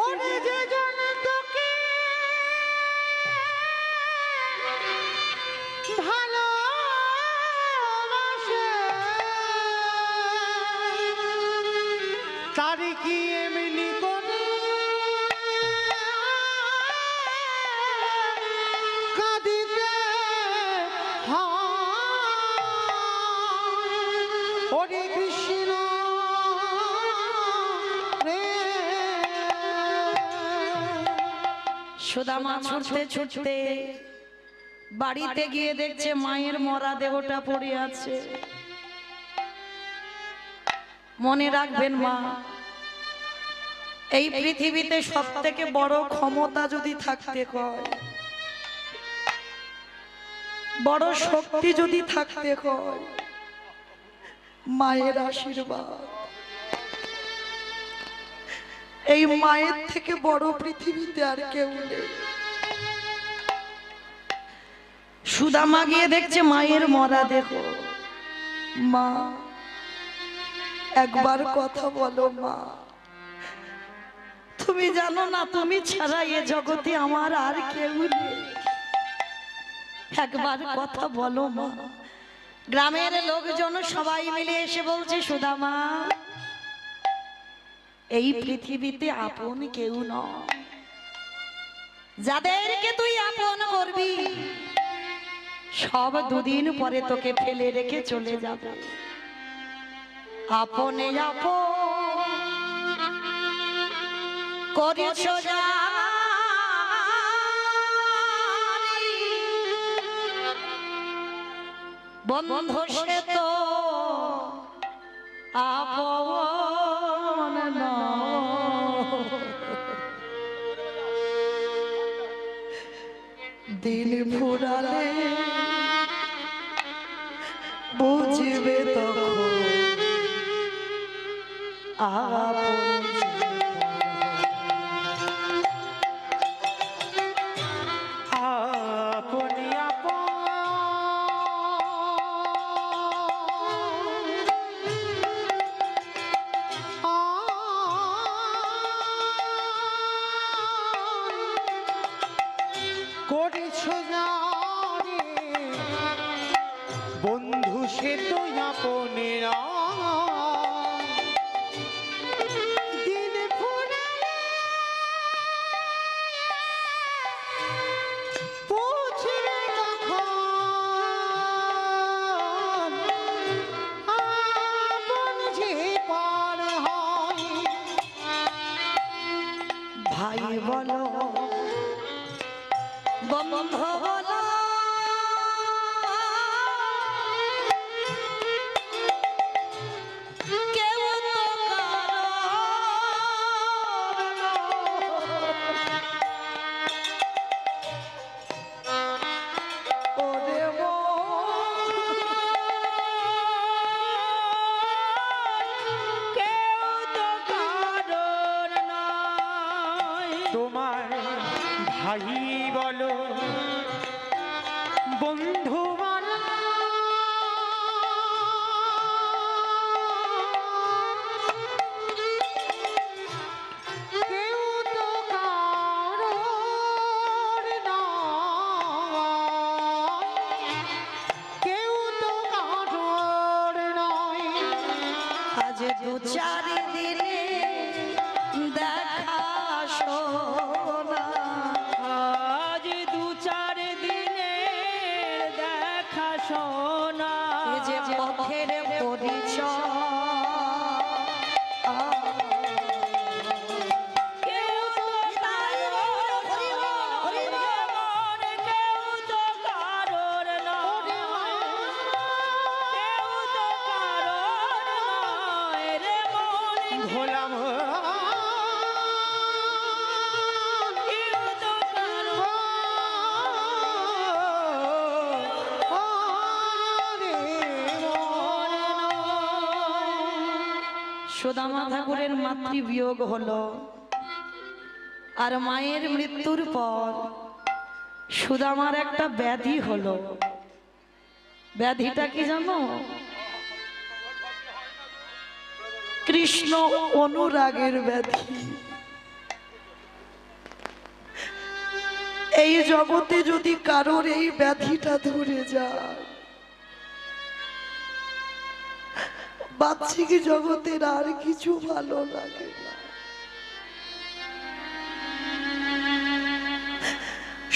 ওরে যে জন তোকে ভালোবাসে তারি কি এমনি করে কাঁদিতে হয়। ওরে কৃষ্ণ রে। সুদামা ছুটতে ছুটতে বাড়িতে গিয়ে দেখছে মায়ের মরা দেহটা পড়ে আছে। মনে রাখবেন মা, এই পৃথিবীতে সব থেকে বড় ক্ষমতা যদি থাকতে হয়, বড় শক্তি যদি থাকতে হয়, মায়ের আশীর্বাদ। এই মায়ের থেকে বড় পৃথিবীতে আর কেউ নেই। সুদামা গিয়ে দেখছে মায়ের মরা দেহ। মা একবার কথা বলো মা, তুমি জানো না তুমি ছাড়া এ জগতে আমার আর কেউ নেই। একবার কথা বলো মা, গ্রামের লোকজন সবাই মিলে এসে বলছে, সুদামা এই পৃথিবীতে আপন কেউ নয়, যাদেরকে তুই আপন করবি সব দুদিন পরে তোকে ফেলে রেখে চলে যাবে। আপনে আপন করিস জানি, বন্ধু সে তো আপন নয়। দিন ফুরালে বুঝবে তখন আপন আপনি করেছ জানি, বন্ধু সে তো আপনেরা। দিন ফুরালে বুঝবে তখন আপন যে পার হয়। ভাই বলো বন্ধু বলো, কেউ তো কারো ওরে কেউ তো কারোর নয়। তোমার ভাই বলো বন্ধু বলো, কেউ তো কারোর নয়, কেউ তো কারোর নয়। আজ দু চার দিনে দেখা শোনা, আজ দু চার দিনের দেখা শোনা, এ যে পথের পরিচয়। কেউ তো কারোর নয়, মন কেউ তো কারোর নয়, কেউ তো কারোর নয় রে মন, ভোলা কেউ তো কারোর সুদামা ঠাকুরের মাতৃবিয়োগ হলো, আর মায়ের মৃত্যুর পর সুদামার একটা ব্যাধি হলো। ব্যাধিটা কি জানো? কৃষ্ণ অনুরাগের ব্যাধি। এই জগতে যদি কারোর এই ব্যাধিটা ধরে যায়, বাহ্যিক জগতের আর কিছু ভালো লাগে না।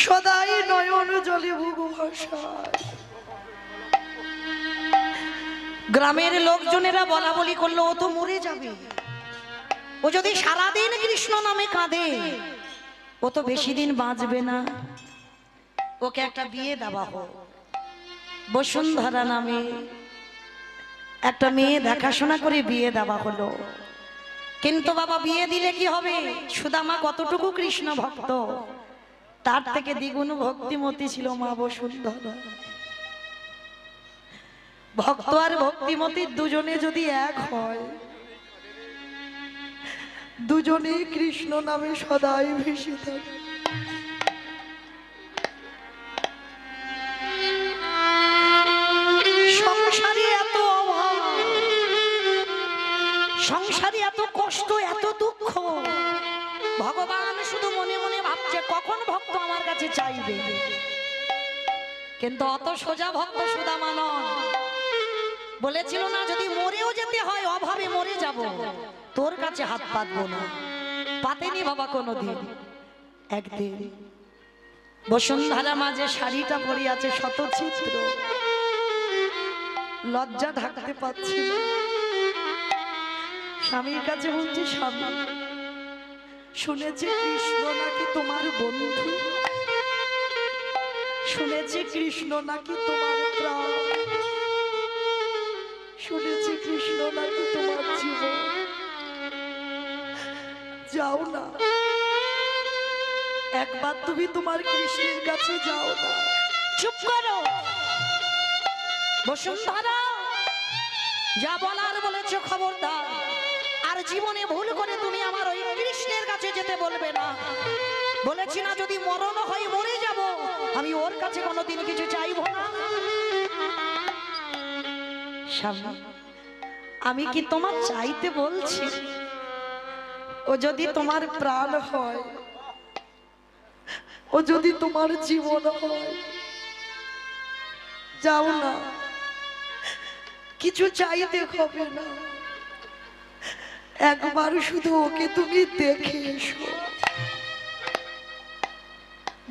সদাই নয়ন জলে বুক ভাসায়। গ্রামের লোকজনেরা বলা বলি করলো, ও তো মরে যাবে, ও যদি সারাদিন কৃষ্ণ নামে কাঁদে ও তো বেশি দিন বাঁচবে না, ওকে একটা বিয়ে দেওয়া হোক। বসুন্ধরা নামে একটা মেয়ে দেখাশোনা করে বিয়ে দেওয়া হলো। কিন্তু বাবা বিয়ে দিলে কি হবে? সুদামা কতটুকু কৃষ্ণ ভক্ত, তার থেকে দ্বিগুণ ভক্তিমতী ছিল মা বসুন্ধরা। ভক্ত আর ভক্তিমতী দুজনে যদি এক হয়, দুজনেই কৃষ্ণ নামে সদাই ভেসে থাকে। সংসারে এত অভাব, সংসারে এত কষ্ট, এত দুঃখ, ভগবান শুধু মনে মনে ভাবছে কখন ভক্ত আমার কাছে চাইবে। কিন্তু অত সোজা ভক্ত সুদামা নয়। বলেছিল না যদি মরেও যেতে হয় অভাবে মরে যাব তোর কাছে হাত পাতবো না। পাতেনি বাবা কোনোদিন। একদিন বসুন্ধরা মাঝে শাড়িটা পরে আছে শত চিত্র, লজ্জা ঢাকতে পারছি না। স্বামীর কাছে বলছি, স্বামী শুনেছি কৃষ্ণ নাকি তোমার বন্ধু, শুনেছি কৃষ্ণ নাকি তোমার প্রাণ, শুনেছি কৃষ্ণ নাকি তোমার জীবন। যাও না, একবার তুমি তোমার কৃষ্ণের কাছে যাও না। চুপ করো বসুন্ধরা, যা বলার বলেছ খবরদার। আর জীবনে ভুল করে তুমি আমার ওই কৃষ্ণের কাছে যেতে বলবে না। বলেছি না যদি মরণ হয় মরে যাব, আমি ওর কাছে কোনোদিন কিছু চাইব না। স্বামী আমি কি তোমার চাইতে বলছি? ও যদি তোমার প্রাণ হয়, ও যদি তোমার জীবন হয়, যাও না, কিছু চাইতে হবে না, একবার শুধু ওকে তুমি দেখে এসো।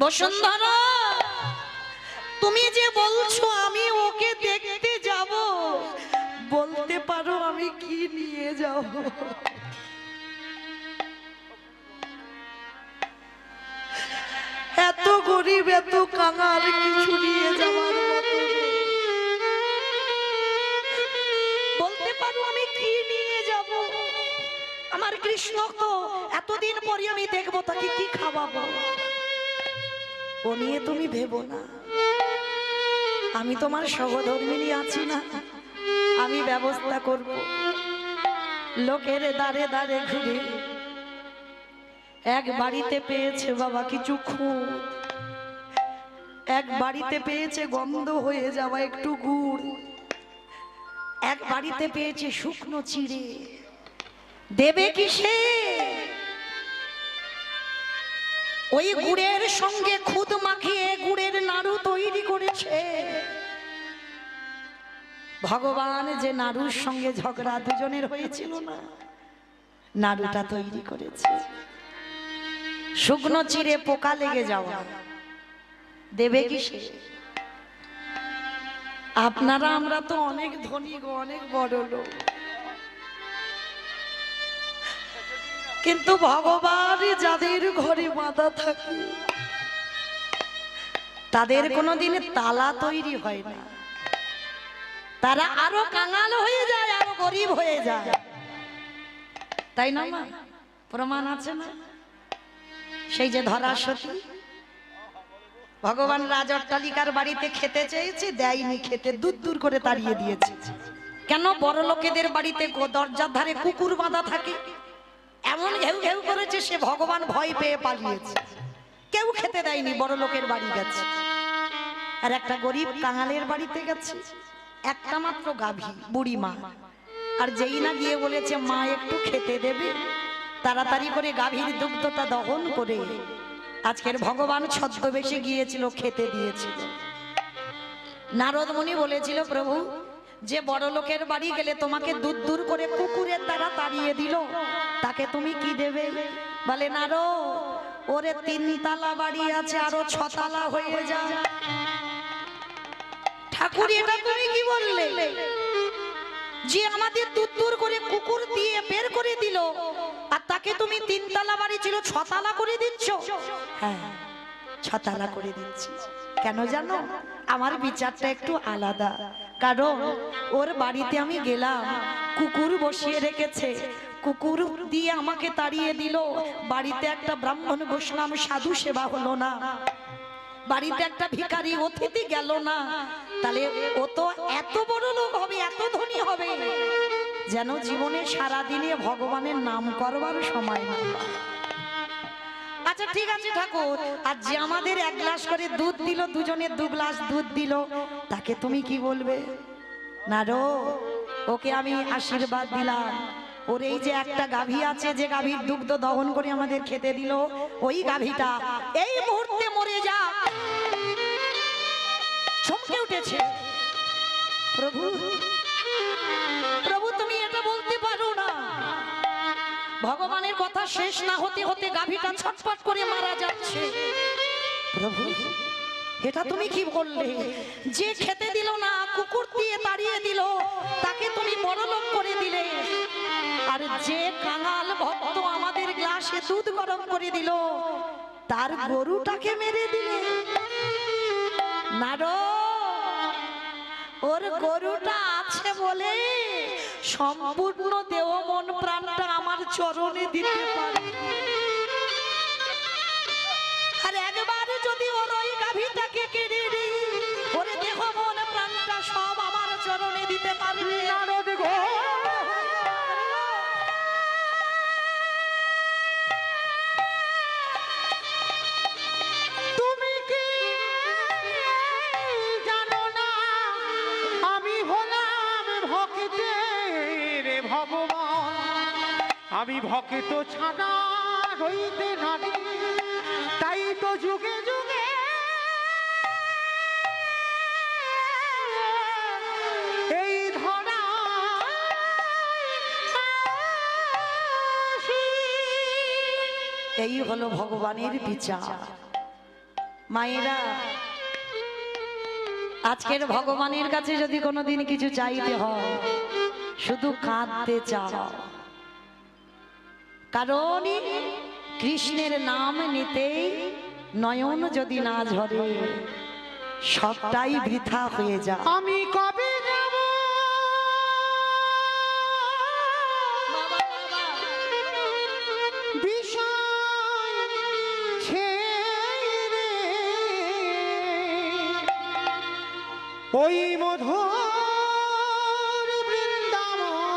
বসুন্ধরা তুমি যে বলছো আমি ওকে দেখতে যাব, বলতে পারো আমি কি নিয়ে যাব? এত গরিব এত কাঙাল, কিছু নিয়ে যাওয়ার মতো নেই। বলতে পারো আমি কি নিয়ে যাব? আমার কৃষ্ণ তো এতদিন পরে আমি দেখবো, তাকে কি খাওয়াবো? ও নিয়ে তুমি ভেবো না, আমি তোমার সহধর্মিনী আছি না, আমি ব্যবস্থা করব। লোকের দাঁড়ে দাঁড়ে ঘুরে এক বাড়িতে পেয়েছে বাবা কিছু খুঁত, এক বাড়িতে পেয়েছে গন্ধ হয়ে যাওয়া একটু গুড়, এক বাড়িতে পেয়েছে শুকনো চিড়ে। দেবে কিসে? ওই গুড়ের সঙ্গে খুদ মাখিয়ে গুড়ের নাড়ু তৈরি করেছে। ভগবান যে নাড়ুর সঙ্গে ঝগড়া দুজনের হয়েছিল না, নাড়ুটা তৈরি করেছে। শুকনো চিড়ে পোকা লেগে যাওয়া, দেবে কিসে? আপনারা আমরা তো অনেক ধনী গো, অনেক বড় লোক, কিন্তু ভগবান যাদের ঘরে বাঁধা থাকে তাদের কোনোদিন তালা তৈরি হয় না। তারা আরো কাঙাল হয়ে যায়, আরো গরিব হয়ে যায়, তাই না মা? প্রমাণ আছে না? সেই যে ধরাসতী, ভগবান রাজ অট্টালিকার বাড়িতে খেতে চেয়েছে, দেয়নি খেতে, দূর দূর করে তাড়িয়ে দিয়েছে। কেন? বড় লোকেদের বাড়িতে দরজার ধারে কুকুর বাঁধা থাকে, এমন ঘেউ ঘেউ করেছে, সে ভগবান ভয় পেয়ে পালিয়েছে, কেউ খেতে দেয়নি, বড় লোকের বাড়ি গেছে। আর একটা গরিব কাঙালের বাড়িতে গেছে, একটা মাত্র গাভী, বুড়ি মা, আর যেই না গিয়ে বলেছে মা একটু খেতে দেবে, তাড়াতাড়ি করে গাভীর দুগ্ধটা দহন করে আজকের ভগবান ছদ্মবেশে গিয়েছিল, খেতে দিয়েছিল। নারদ মুনি বলেছিল, প্রভু যে বড় লোকের বাড়ি গেলে তোমাকে দূর দূর করে কুকুরের দ্বারা তাড়িয়ে দিল, তাকে তুমি কি দেবে? বলে নারদ, ওরে 3 তালা বাড়ি আছে, আরো 6 তালা হয়ে যায়। ঠাকুর এটা তুমি কি বললে? যে আমাদের দূর দূর করে কুকুর দিয়ে বের করে দিল, আর তাকে তুমি 3 তালা বাড়ি ছিল 6 তালা করে দিচ্ছ? হ্যাঁ, 6 তালা করে দিচ্ছি। কেন জানো? আমার বিচারটা একটু আলাদা। কারণ ওর বাড়িতে আমি গেলাম, কুকুর বসিয়ে রেখেছে, কুকুর দিয়ে আমাকে তাড়িয়ে দিল, বাড়িতে একটা ব্রাহ্মণ বৈষ্ণব সাধু সেবা হলো না, বাড়িতে একটা ভিখারি অতিথি গেল না, তাহলে ও তো এত বড় লোক হবে, এত ধনী হবে, যেন জীবনে সারা দিনে ভগবানের নাম করবার সময় না। আচ্ছা ঠিক আছে ঠাকুর, আর যে আমাদের 1 গ্লাস করে দুধ দিল, দুজনের 2 গ্লাস দুধ দিল, তাকে তুমি কি বলবে? না রো, ওকে আমি আশীর্বাদ দিলাম, ওর এই যে একটা গাভী আছে, যে গাভীর দুগ্ধ দহন করে আমাদের খেতে দিল, ওই গাভীটা এই মুহূর্তে মরে যা। চমকে উঠেছে, প্রভু শেষ না হতে হতে গাভীটা ছটফট করে মারা যাচ্ছে। প্রভু, এটা তুমি কি বললে? যে খেতে দিল না, কুকুর দিয়ে তাড়িয়ে দিল, তাকে তুমি বড়লোক করে দিলে, আর যে কাঙাল ভক্ত আমাদের গ্লাসে দুধ গরম করে দিল, তার গরুটাকে মেরে দিলে। নারো, ওর গরুটা আছে বলে সম্পূর্ণ দেহ মন প্রাণটা আমার চরণে দিতে পারে। আর একবার যদি ওর ওই গাভীটাকে কেড়ে দিই, ওরে দেহ মন প্রাণটা সব আমার চরণে দিতে পারবে। নারদ গো, তুমি কি জানো না আমি হলাম ভক্তের ভগবান? আমি ভক্ত ছাড়া হইতে নারী, তাই তো যুগে যুগে এই ধরা এই হলো ভগবানের বিচার। মায়েরা, আজকের ভগবানের কাছে যদি কোনোদিন কিছু চাইতে হয়, শুধু কাঁদতে চাও। কারণ কৃষ্ণের নাম নিতেই নয়ন যদি না ঝরে, সবটাই বৃথা হয়ে যায়। আমি কবে যাব বিষয় ছেড়ে ওই মধুর বৃন্দাবন?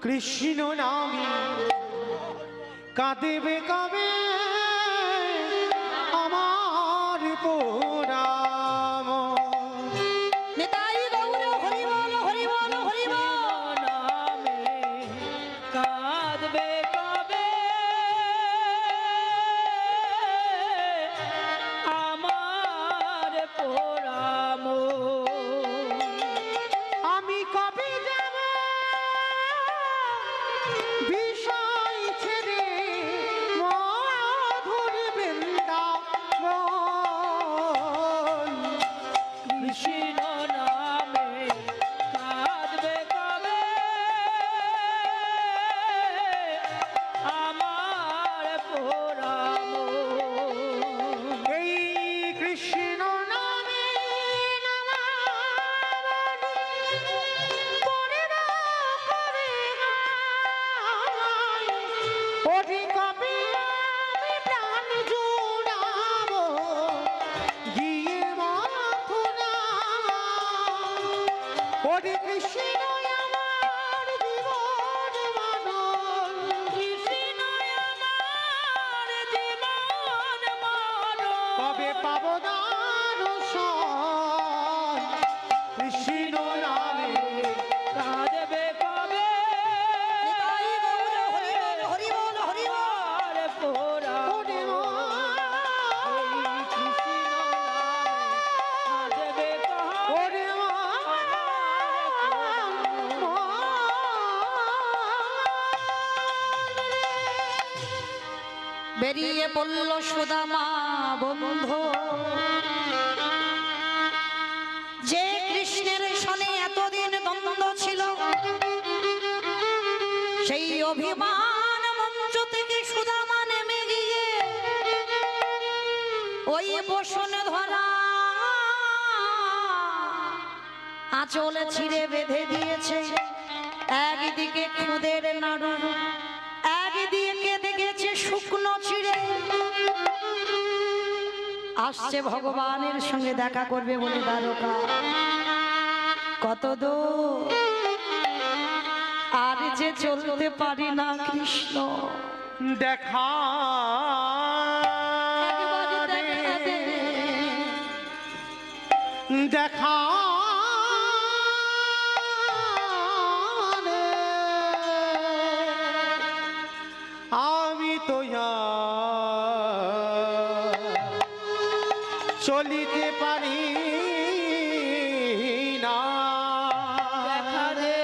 কৃষ্ণ নামে কাঁদেবে কবে আমার পুরাম? নিতাই গৌর হরি বল, হরি বল, হরি বল। নামে কাঁদবে কবে আমার পোড়াম? আমি কবে যাব বিষয় ছেড়ে মধুর বৃন্দাবন? কৃষ্ণ নামে কাঁদবে কবে আমার পোড়াম? এই কৃষ্ণ নামে ওরে কবে আমি প্রাণ জোড়াবো গিয়ে মথুরা? ওরে কৃষ্ণ আমার জীবন মানব, কৃষ্ণ আমার জীবন মরণ। কবে পাবো দর্শন কৃষ্ণ নামে? কাঁদবে কবে নিতাই গৌর হরি বল, হরি বল, হরি বল। আমার পোড়াম? ওরে মা, এই কৃষ্ণ নামে কাঁদবে কবে ওরে মা, বেরিয়ে পড়ল সুদামা বন্ধু, যে কৃষ্ণের সনে এতদিন দ্বন্দ্ব ছিল, সেই অভিমান মঞ্চ থেকে সুদামা নেমে গিয়ে ওই বসন ধরা আঁচল ছিঁড়ে বেঁধে দিয়েছে। একদিকে খুদের নাড়ু, একদিকে দেখেছে শুকনো ছিঁড়ে। আসছে ভগবানের সঙ্গে দেখা করবে বলে দ্বারকা। কত দূর আর যে চলতে পারি না কৃষ্ণ, দেখা একবার দে, দেখা দে। দেখা দে। আমি তো চলিতে পারি না। দেখা দে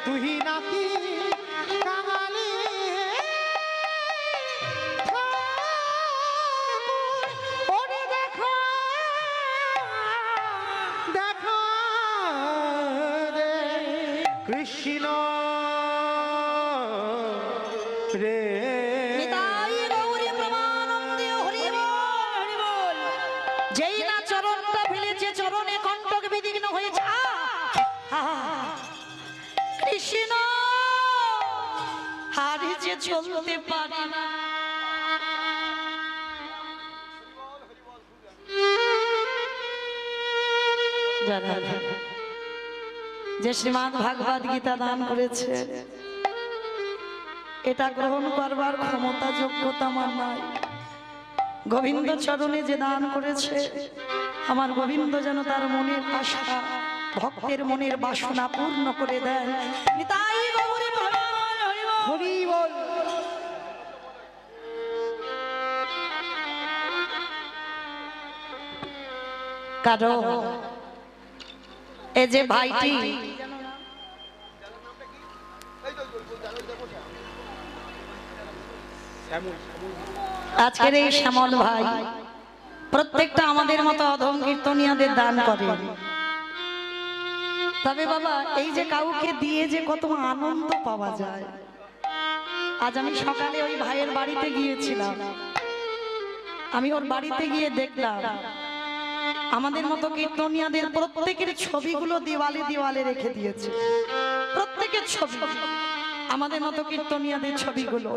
তুই নাকি কাঙালি ওরে দেখো দেখো রে কৃষ্ণ রে নিতাই গৌরী প্রেমানন্দে হরি বল। যেই না চরণটা ফেলেছে চরণে কণ্টক বিদীর্ণ হয়েছে কৃষ্ণ হারি যে চলতে পারে না যে শ্রীমদ্ ভাগবত গীতা দান করেছে এটা গ্রহণ করবার ক্ষমতা যোগ্যতা আমার নাই। গোবিন্দ চরণে যে দান করেছে আমার গোবিন্দ যেন তার মনের আশা ভক্তের মনের বাসনা পূর্ণ করে দেয়। নিতাই গৌরী প্রেমানন্দে হরি বল। হরি বল। কারণ এই যে ভাইটি আজকের এই শ্যামল ভাই প্রত্যেকটা আমাদের মতো অধম কীর্তনিয়াদের দান করে। তবে বাবা এই যে কাউকে দিয়ে যে কত আনন্দ পাওয়া যায়। আজ আমি সকালে ওই ভাইয়ের বাড়িতে গিয়েছিলাম, আমি ওর বাড়িতে গিয়ে দেখলাম আমাদের মতো কীর্তনিয়াদের প্রত্যেকের ছবিগুলো দেওয়ালে দেওয়ালে রেখে দিয়েছে। প্রত্যেকের ছবি আমাদের মতো কীর্তনিয়াদের ছবিগুলো।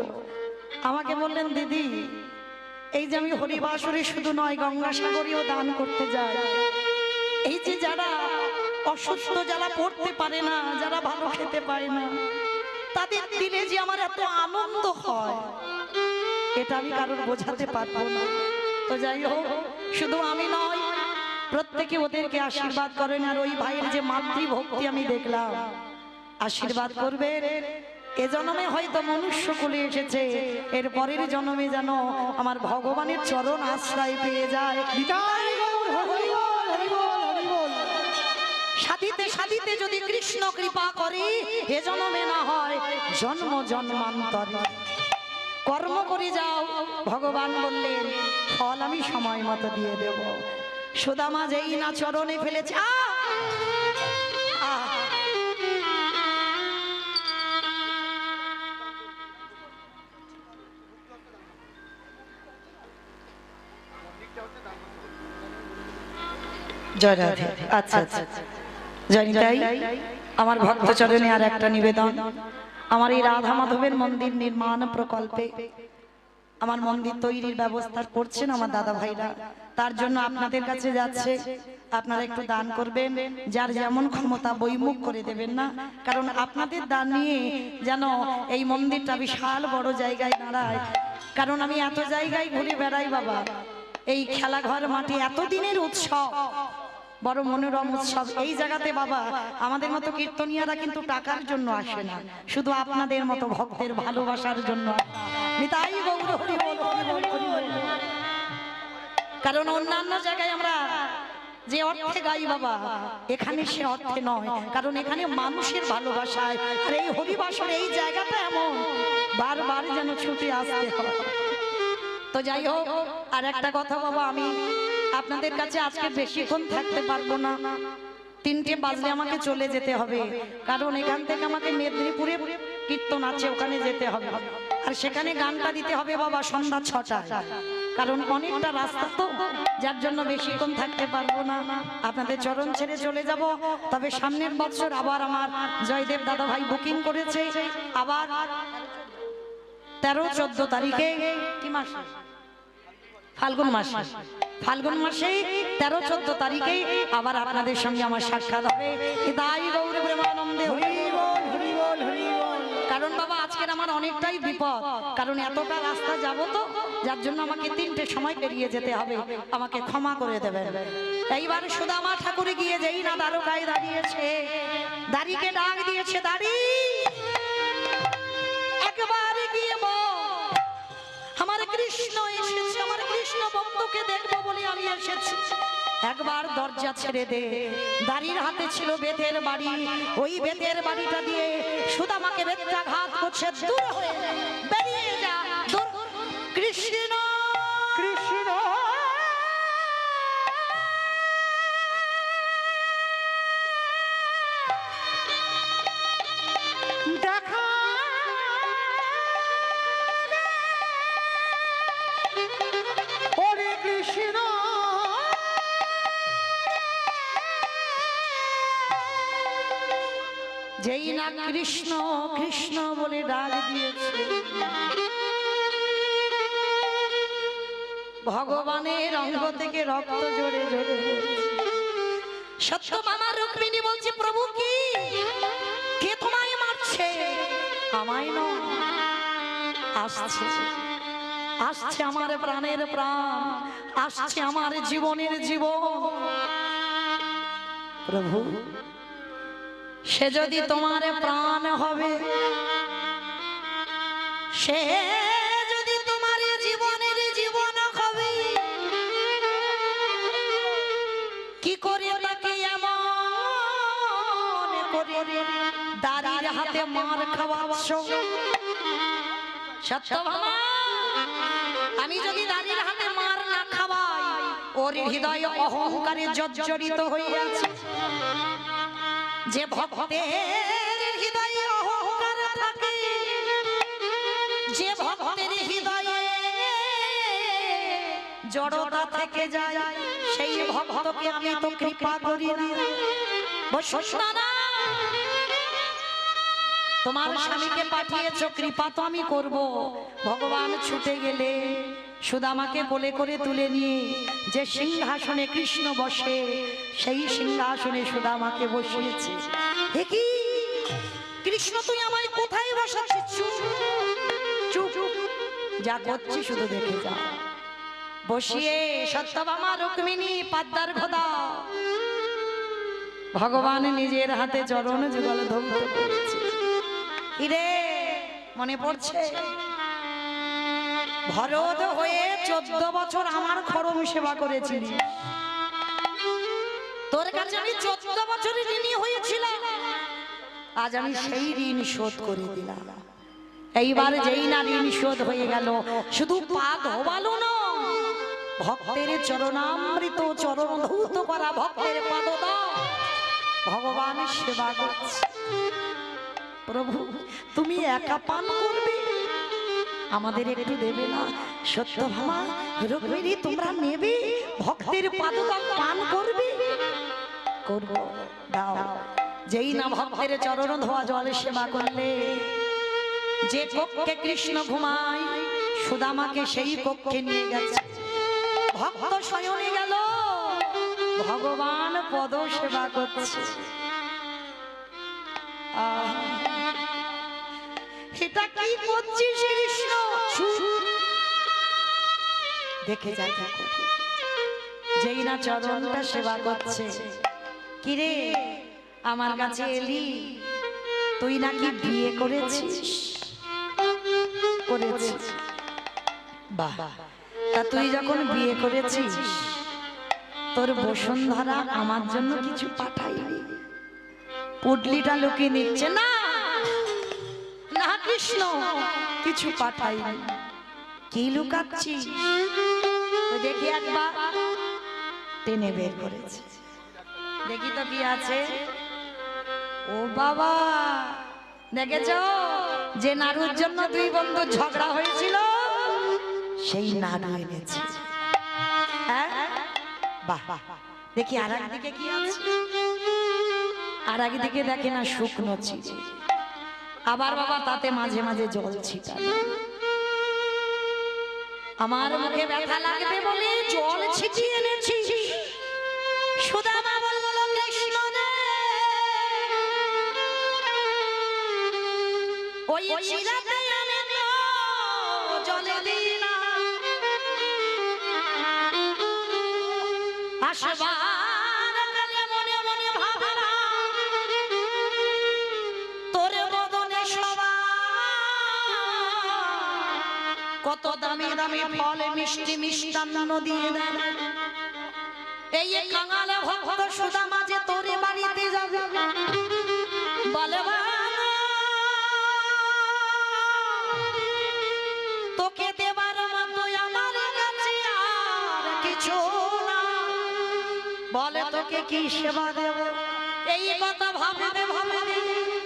আমাকে বললেন দিদি এই যে আমি হরিবাসরে শুধু নয় গঙ্গাসাগরেও দান করতে যাই, এই যে যারা অসুস্থ যারা পড়তে পারে না যারা ভালো খেতে পারে না তাদের দিলে যে আমার এত আনন্দ হয় এটা আমি কারোর বোঝাতে পারবো না। তো যাই হোক শুধু আমি নয় প্রত্যেকে ওদেরকে আশীর্বাদ করেন। আর ওই ভাইয়ের যে মাতৃভক্তি আমি দেখলাম আশীর্বাদ করবেন। এ জন্মে হয়তো মনুষ্য কুলে এসেছে, এর পরের জন্মে যেন আমার ভগবানের চরণ আশ্রয় পেয়ে যায়। নিতাই গৌর হরি বল, হরি বল, হরি বল। সাধিতে সাধিতে যদি কৃষ্ণ কৃপা করে এ জন্মে না হয় জন্ম জন্মান্তরে কর্ম করে যাও। ভগবান বললেন ফল আমি সময় মতো দিয়ে দেব। সুদামা যেই না চরণে ফেলেছে জয় রাধে। আচ্ছা আচ্ছা জয়নিতাই আমার ভক্ত চরণে আর একটা নিবেদন। আমার এই রাধা মাধবের মন্দির নির্মাণ প্রকল্পে আমার মন্দির তৈরির ব্যবস্থা করছেন আমার দাদা ভাইরা, তার জন্য আপনাদের কাছে যাচ্ছে। আপনারা একটু দান করবেন, যার যেমন ক্ষমতা বইমুখ করে দেবেন না, কারণ আপনাদের দান নিয়ে যেন এই মন্দিরটা বিশাল বড় জায়গায় দাঁড়ায়। কারণ আমি এত জায়গায় ঘুরে বেড়াই বাবা, এই খেলাঘর মাঠে এতদিনের উৎসব বড় মনোরম উৎসব, এই জায়গাতে বাবা আমাদের মতো কীর্তনিয়ারা কিন্তু টাকার জন্য আসে না, শুধু আপনাদের মতো ভক্তের ভালোবাসার জন্য। নিতাই গৌর হরি বল, হরি বল, হরি বল। কারণ অন্যান্য জায়গায় আমরা যে অর্থে গাই বাবা এখানে সে অর্থে নয়, কারণ এখানে মানুষের ভালোবাসায়। আর এই হরিবাসর এই জায়গাটা এমন বারবার যেন ছুটে আসতে হয়। তো যাই হোক আর একটা কথা বাবা, আমি আপনাদের কাছে আজকে বেশিক্ষণ থাকতে পারবো না, 3টে বাজলে আমাকে চলে যেতে হবে। কারণ এখান থেকে আমাকে মেদিনীপুরে কীর্তন আছে ওখানে যেতে হবে, আর সেখানে গানটা দিতে হবে বাবা সন্ধ্যা 6টায়। কারণ অনেকটা রাস্তা তো, যার জন্য বেশিক্ষণ থাকতে পারবো না, আপনাদের চরণ ছেড়ে চলে যাব। তবে সামনের বছর আবার আমার জয়দেব দাদা ভাই বুকিং করেছে, আবার 13-14 তারিখে কি মাস ফাল্গুন মাস, ফাল্গুন মাসে 13-14 তারিখে আবার আপনাদের সঙ্গে আমার সাক্ষাৎ হবে। নিতাই গৌর প্রেমানন্দে হরি বল, হরি বল, হরি বল। কারণ বাবা আজকের আমার অনেকটাই বিপদ, কারণ এতটা রাস্তা যাব তো, যার জন্য আমাকে 3টে সময় পেরিয়ে যেতে হবে, আমাকে ক্ষমা করে দেবেন। এইবার সুদামা ঠাকুরে গিয়ে যেই না দ্বারকায় দাঁড়িয়েছে, দাড়িকে ডাক দিয়েছে, দাড়ি একবার গিয়ে আমার কৃষ্ণ এসেছে, আমার কৃষ্ণ বন্ধুকে দেখবো বলে আমি এসেছি। একবার দরজা ছেড়ে দে। দাড়ির হাতে ছিল বেতের বাড়ি, ওই বেতের বাড়িটা দিয়ে সুদামাকে বেত্রাঘাত করছে। দূর হয়ে বেরিয়ে যা, দূর। কৃষ্ণ কৃষ্ণ দেখা ওরে কৃষ্ণ যেই না কৃষ্ণ কৃষ্ণ বলে ডাক দিয়েছে, ভগবানের অঙ্গ থেকে রক্ত জোরে জোরে সত্যভামা রুক্মিণী বলছে, প্রভু কি কে তোমায় মারছে? আমায় নয়, আসছে আসছে আমার প্রাণের প্রাণ, আসছে আমার জীবনের জীবন। প্রভু সে যদি তোমার প্রাণ হবে, সে যদি তোমার জীবনের জীবন হবে, কি করে তাকে এমন করে দাড়ির হাতে মার খাওয়াচ্ছ? সত্যভামা, আমি যদি দাড়ির হাতে মার না খাওয়াই, ওর হৃদয় অহংকারে জর্জরিত হয়ে আছে। যে ভক্তের হৃদয়ে অহংকার থাকে, যে ভক্তের হৃদয়ে জড়তা থেকে যায়, সেই ভক্তকে আমি তো কৃপা করি না। না, তোমার স্বামীকে পাঠিয়েছো, কৃপা তো আমি করব। ভগবান ছুটে গেলে সুদামাকে কোলে করে তুলে নিয়ে যে সিংহাসনে কৃষ্ণ বসে, সেই সিংহাসনে সুদামাকে বসিয়েছে। দেখি কৃষ্ণ, তুই আমায় কোথায় বসাচ্ছিস? চুপ, যা করছি শুধু দেখে যা। বসিয়ে সত্যভামা রুক্মিণী পাদ্দার ঘোদা, ভগবান নিজের হাতে চরণ যুগল ধৌত করেছে। ইরে মনে পড়ছে, ভরত হয়ে 14 বছর আমার খরম সেবা করেছিলি। তোর কাছে আমি 14 বছরের ঋণী হয়েছিলাম, আজ আমি সেই ঋণ শোধ করে দিলাম। এইবার যেই না ঋণ শোধ হয়ে গেল, শুধু পা ধোবালো না, ভক্তের চরণামৃত চরণ ধৌত করা ভক্তের পাদদাও ভগবান সেবা করছে। প্রভু তুমি একা পান করবে, আমাদের একটু দেবে না? সত্যভামা রুক্মিণী তোমরা নেবে, ভক্তের পাদুকা পান করবে? করব, দাও। যেই না ভক্তের চরণ ধোয়া জলে সেবা করলে, যে কক্ষে কৃষ্ণ ঘুমায়, সুদামাকে সেই কক্ষে নিয়ে গেছে। ভক্ত শয়নে গেল, ভগবান পদ সেবা করছে। এটা কি করছিস কৃষ্ণ? দেখে যা, যেই না চরণটা সেবা করছে। কিরে আমার কাছে এলি, তুই নাকি বিয়ে করেছিস? করেছিস, বাহ। তা তুই যখন বিয়ে করেছিস, তোর বসুন্ধরা আমার জন্য কিছু পাঠাইনি? পুডলিটা লুকিয়ে নিচ্ছে না, না কৃষ্ণ কিছু পাঠাইনি। কি লুকাচ্ছিস? দেখি একবার টেনে বের করেছে, দেখি তো কি আছে। ও বাবা, দেখেছ যে নাড়ুর জন্য দুই বন্ধু ঝগড়া হয়েছিল, সেই নাড়ু এনেছে। হ্যাঁ বাহ, দেখি আর একদিকে কি আছে। আর একদিকে দেখে না শুকনো চিজ, আবার বাবা তাতে মাঝে মাঝে জল ছিটানো। আমার মুখে ব্যথা লাগবে বলে জল ছিটিয়ে এনেছি। সুদামা বলল, কৃষ্ণ রে, ওই চিরাতে আমি জলে দিলাম, আসবার কালে মনে মনে ভাবলাম, তোর বদনে সবাই কত দামি দামি ফল মিষ্টি মিষ্টান্ন দিয়ে দেয়। এই কাঙাল ভক্ত সুদামা যে তোরে বাড়িতে যাবে বলে তোকে দেবার মতো আমার কাছে আর কিছু না, বলে তোকে কি সেবা দেব। এই কথা ভাবে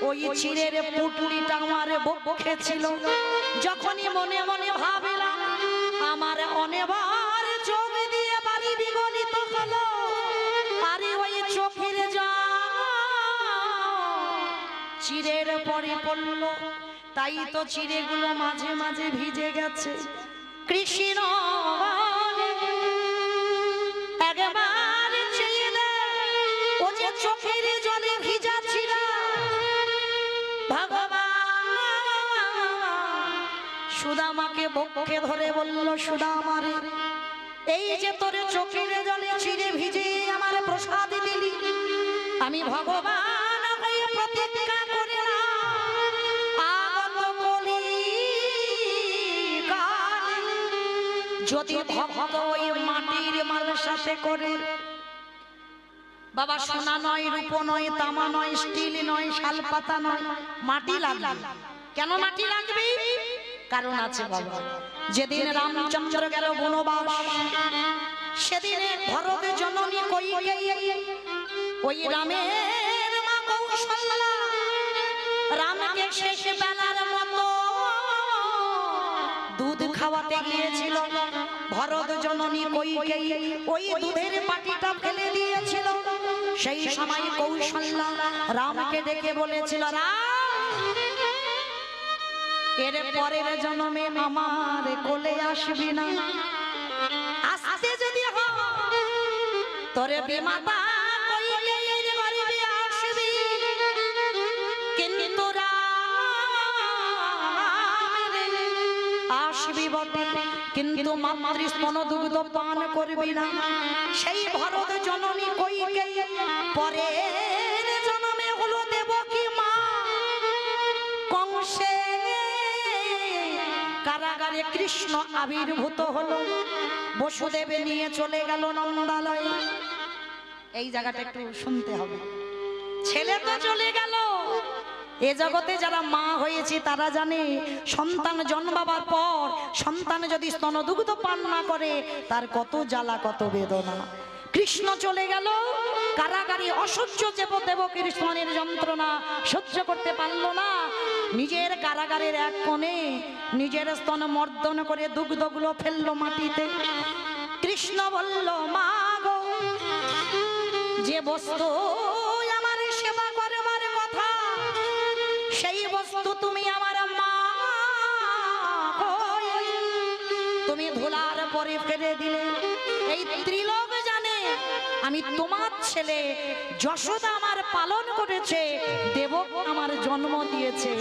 ওই চিরের পুটলিটা আমার বক্ষে ছিল। যখনই মনে মনে ভাবিলাম আমার অনেবার চোখ দিয়ে বাড়ি বিগলিত হলো, আরে ওই চোখের চিরের পরে পড়লো, তাই তো চিরেগুলো মাঝে মাঝে ভিজে গেছে। কৃষ্ণ একবার চিরে ও যে চোখের জলে ভিজা ছিল, ভগবান সুদামাকে বক্ষে ধরে বলল, সুদামা রে, এই যে তোর চোখের জলে চিরে ভিজে আমার প্রসাদ দিলি, আমি ভগবান হয়ে প্রতিজ্ঞা করে না আগত কলি কাল যদি ভক্ত ওই মাটির মালের সাথে করে, বাবা সোনা নয়, রূপ নয়, তামা নয়, স্টিল নয়, শালপাতা নয়, মাটি লাগবে। কেন মাটি লাগবে? কারণ আছে বাবা। যেদিন রামচন্দ্র গেল বনবাস, সেদিন ভরত জননী কইকেয়ী ওই রামের মা কৌশল্যা রামকে শেষ বেলার মতো দুধ খাওয়াতে গিয়েছিল। ভরত জননী কইকেয়ী ওই দুধের বাটিটা ফেলে দিয়েছিল। সেই সময় কৌশল্যা রামকে ডেকে বলেছিল, রাম, এর পরের জন্মে আমার কোলে আসবি না, আসতে যদি হয় তোরে বিমাতা কইকেয়ীর বাড়িতে আসবি, কিন্তু আসবি বটে, কিন্তু মাতৃস্তন দুগ্ধ পান করবি না। সেই ভরত জননী কইকেয়ী পরের জন্মে হলো দেবকী মা। কংসে কারাগারে কৃষ্ণ আবির্ভূত হলো, বসুদেব নিয়ে চলে গেল নন্দালয়। এই জায়গাটা একটু শুনতে হবে। ছেলে তো চলে গেল, এ জগতে যারা মা হয়েছে তারা জানে সন্তান জন্মাবার পর সন্তান যদি স্তনদুগ্ধ পান না করে তার কত জ্বালা, কত বেদনা। কৃষ্ণ চলে গেল কারাগারে, অসহ্য দেবকীর স্তনের যন্ত্রণা সহ্য করতে পারল না। নিজের কারাগারের এক কোণে নিজের স্তন মর্দন করে দুগ্ধগুলো ফেললো মাটিতে। কৃষ্ণ বলল, মা গো, যে বস্তু আমার সেবা করবার কথা সেই বস্তু তুমি আমার মা তুমি ধুলার পরে ফেলে দিলে। এই ত্রিলোক জানে আমি তোমার ছেলে, যশোদা আমার পালন করেছে, দেবক আমার জন্ম দিয়েছে,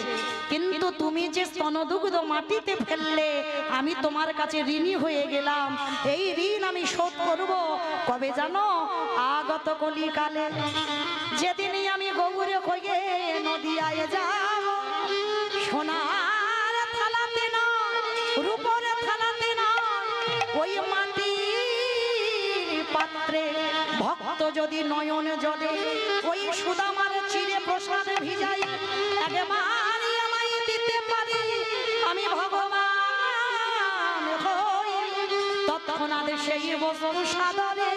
কিন্তু তুমি যে স্তনদুগ্ধ মাটিতে ফেললে আমি তোমার কাছে ঋণী হয়ে গেলাম। এই ঋণ আমি শোধ করব কবে জানো? আগত কলিকালে, যেদিনই আমি গৌরে হয়ে নদিয়ায় যাব, সোনার থালাতে নয়, রূপোর থালাতে নয়, ওই মাটির পাত্রে ভক্ত যদি নয়ন জলে ওই সুদামার চিরে প্রসাদ ভিজাই একবার আমায় দিতে পারি, আমি ভগবান হই, তৎক্ষণাৎ সেই বস্তু সাদরে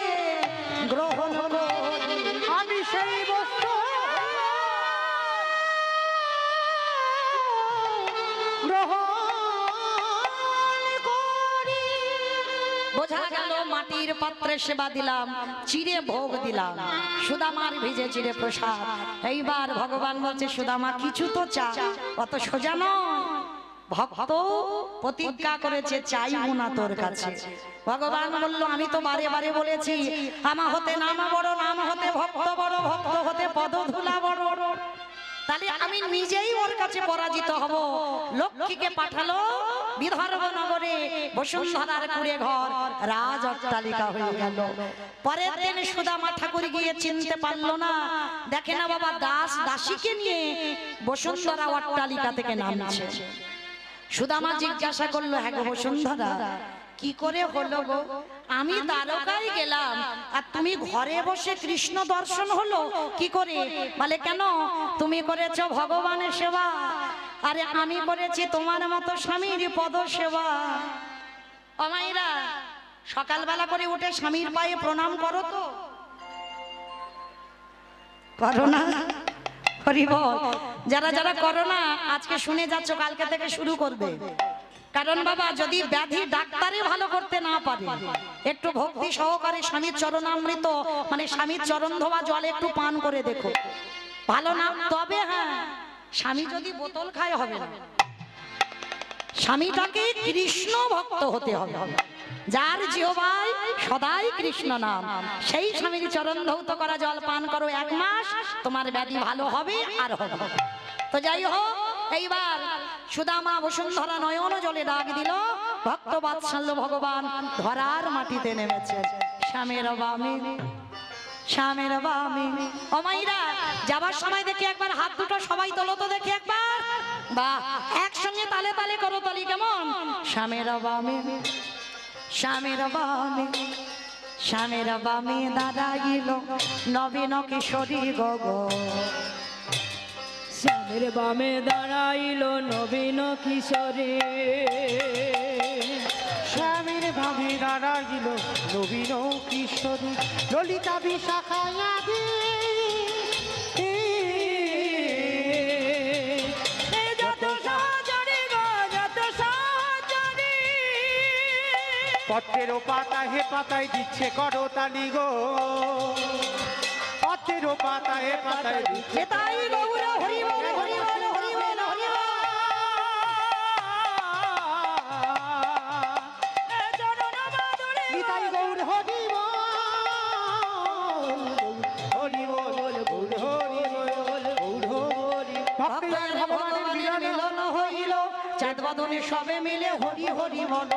গ্রহণ করি। আমি সেই বস্তু গ্রহণ করি। বোঝা গেল মাটির পাত্রে সেবা দিলাম, চিরে ভোগ দিলাম, সুদামার ভিজে চিরে প্রসাদ। এইবার ভগবান বলছে, সুদামা কিছু তো চা, অত সোজা নয়। ভক্ত প্রতিজ্ঞা করেছে চাইব না তোর কাছে। ভগবান বলল, আমি তো বারে বারে বলেছি আমা হতে নাম বড়, নাম হতে ভক্ত বড়, ভক্ত হতে পদধূলা বড়। তাহলে আমি নিজেই ওর কাছে পরাজিত হব। লক্ষ্মীকে পাঠালো বিদর্ভ নগরে, বসুন্ধরার কুড়ে ঘর রাজ অট্টালিকা হয়ে গেল। পরের দিন সুদামা ঠাকুর গিয়ে চিনতে পারলো না, দেখে না বাবা দাস দাসীকে নিয়ে বসুন্ধরা অট্টালিকা থেকে নামছে। সুদামা জিজ্ঞাসা করলো, হ্যাঁ গো বসুন্ধরা, কি করে হলো গো? আমি দ্বারকায় গেলাম আর তুমি ঘরে বসে কৃষ্ণ দর্শন হলো কি করে? বলে কেন, তুমি করেছো ভগবানের সেবা, আরে আমি করেছি তোমার মতো স্বামীর পদ সেবা। ও মায়েরা, সকালবেলা করে উঠে স্বামীর পায়ে প্রণাম করো তো? করো না? করিব। যারা যারা করো না আজকে শুনে যাচ্ছ, কালকে থেকে শুরু করবে। কারণ বাবা, যদি ব্যাধি ডাক্তারে ভালো করতে না পারে, একটু ভক্তি সহকারে স্বামীর চরণামৃত মানে স্বামীর চরণ ধোয়া জল একটু পান করে দেখো, ভালো না? তবে হ্যাঁ, স্বামী যদি বোতল খায় হবে না, স্বামীটাকে কৃষ্ণ ভক্ত হতে হবে, যার জিহ্বায় সদাই কৃষ্ণ নাম, সেই স্বামীর চরণ ধৌত করা জল পান করো 1 মাস, তোমার ব্যাধি ভালো হবে আর হবে। তো যাই হোক, এইবার সুদামা বসুন্ধরা নয়ন জলে ডাক দিল, ভক্ত বাৎসল্য ভগবান ধরার মাটিতে নেমেছে। স্বামীর বামে, স্বামীর বামে। ও মাইরা, যাবার সময় দেখি একবার হাত দুটো সবাই তোলো তো দেখি একবার, বাহ, একসঙ্গে তালে তালে করো তালি, কেমন? স্বামীর বামে, স্বামীর বামে, স্বামীর বামে দাঁড়াইল নবীন কিশোরী গগ। স্বামীর বামে দাঁড়াইল নবীন কিশোরী, স্বামীর ভাবে দাঁড়াইল নবীন কিশোরী, ললিতা বিশাখায়াদি যত সহচরী গো, যত সহচরী। পত্রেরও পাতা হে পাতায় দিচ্ছে করতালি গো, পত্রেরও পাতা হে পাতায় দিচ্ছে। তাই গৌর হরি বল, হরি বল, হরি বল, হরি বল। নিতাই গৌর হরি বল, হরি বল, গৌর হরি বল, গৌর হরি। ভক্তের ভগবানের মিলন মিলন হইল, চাঁদ বদনে সবে মিলে হরি হরি বল।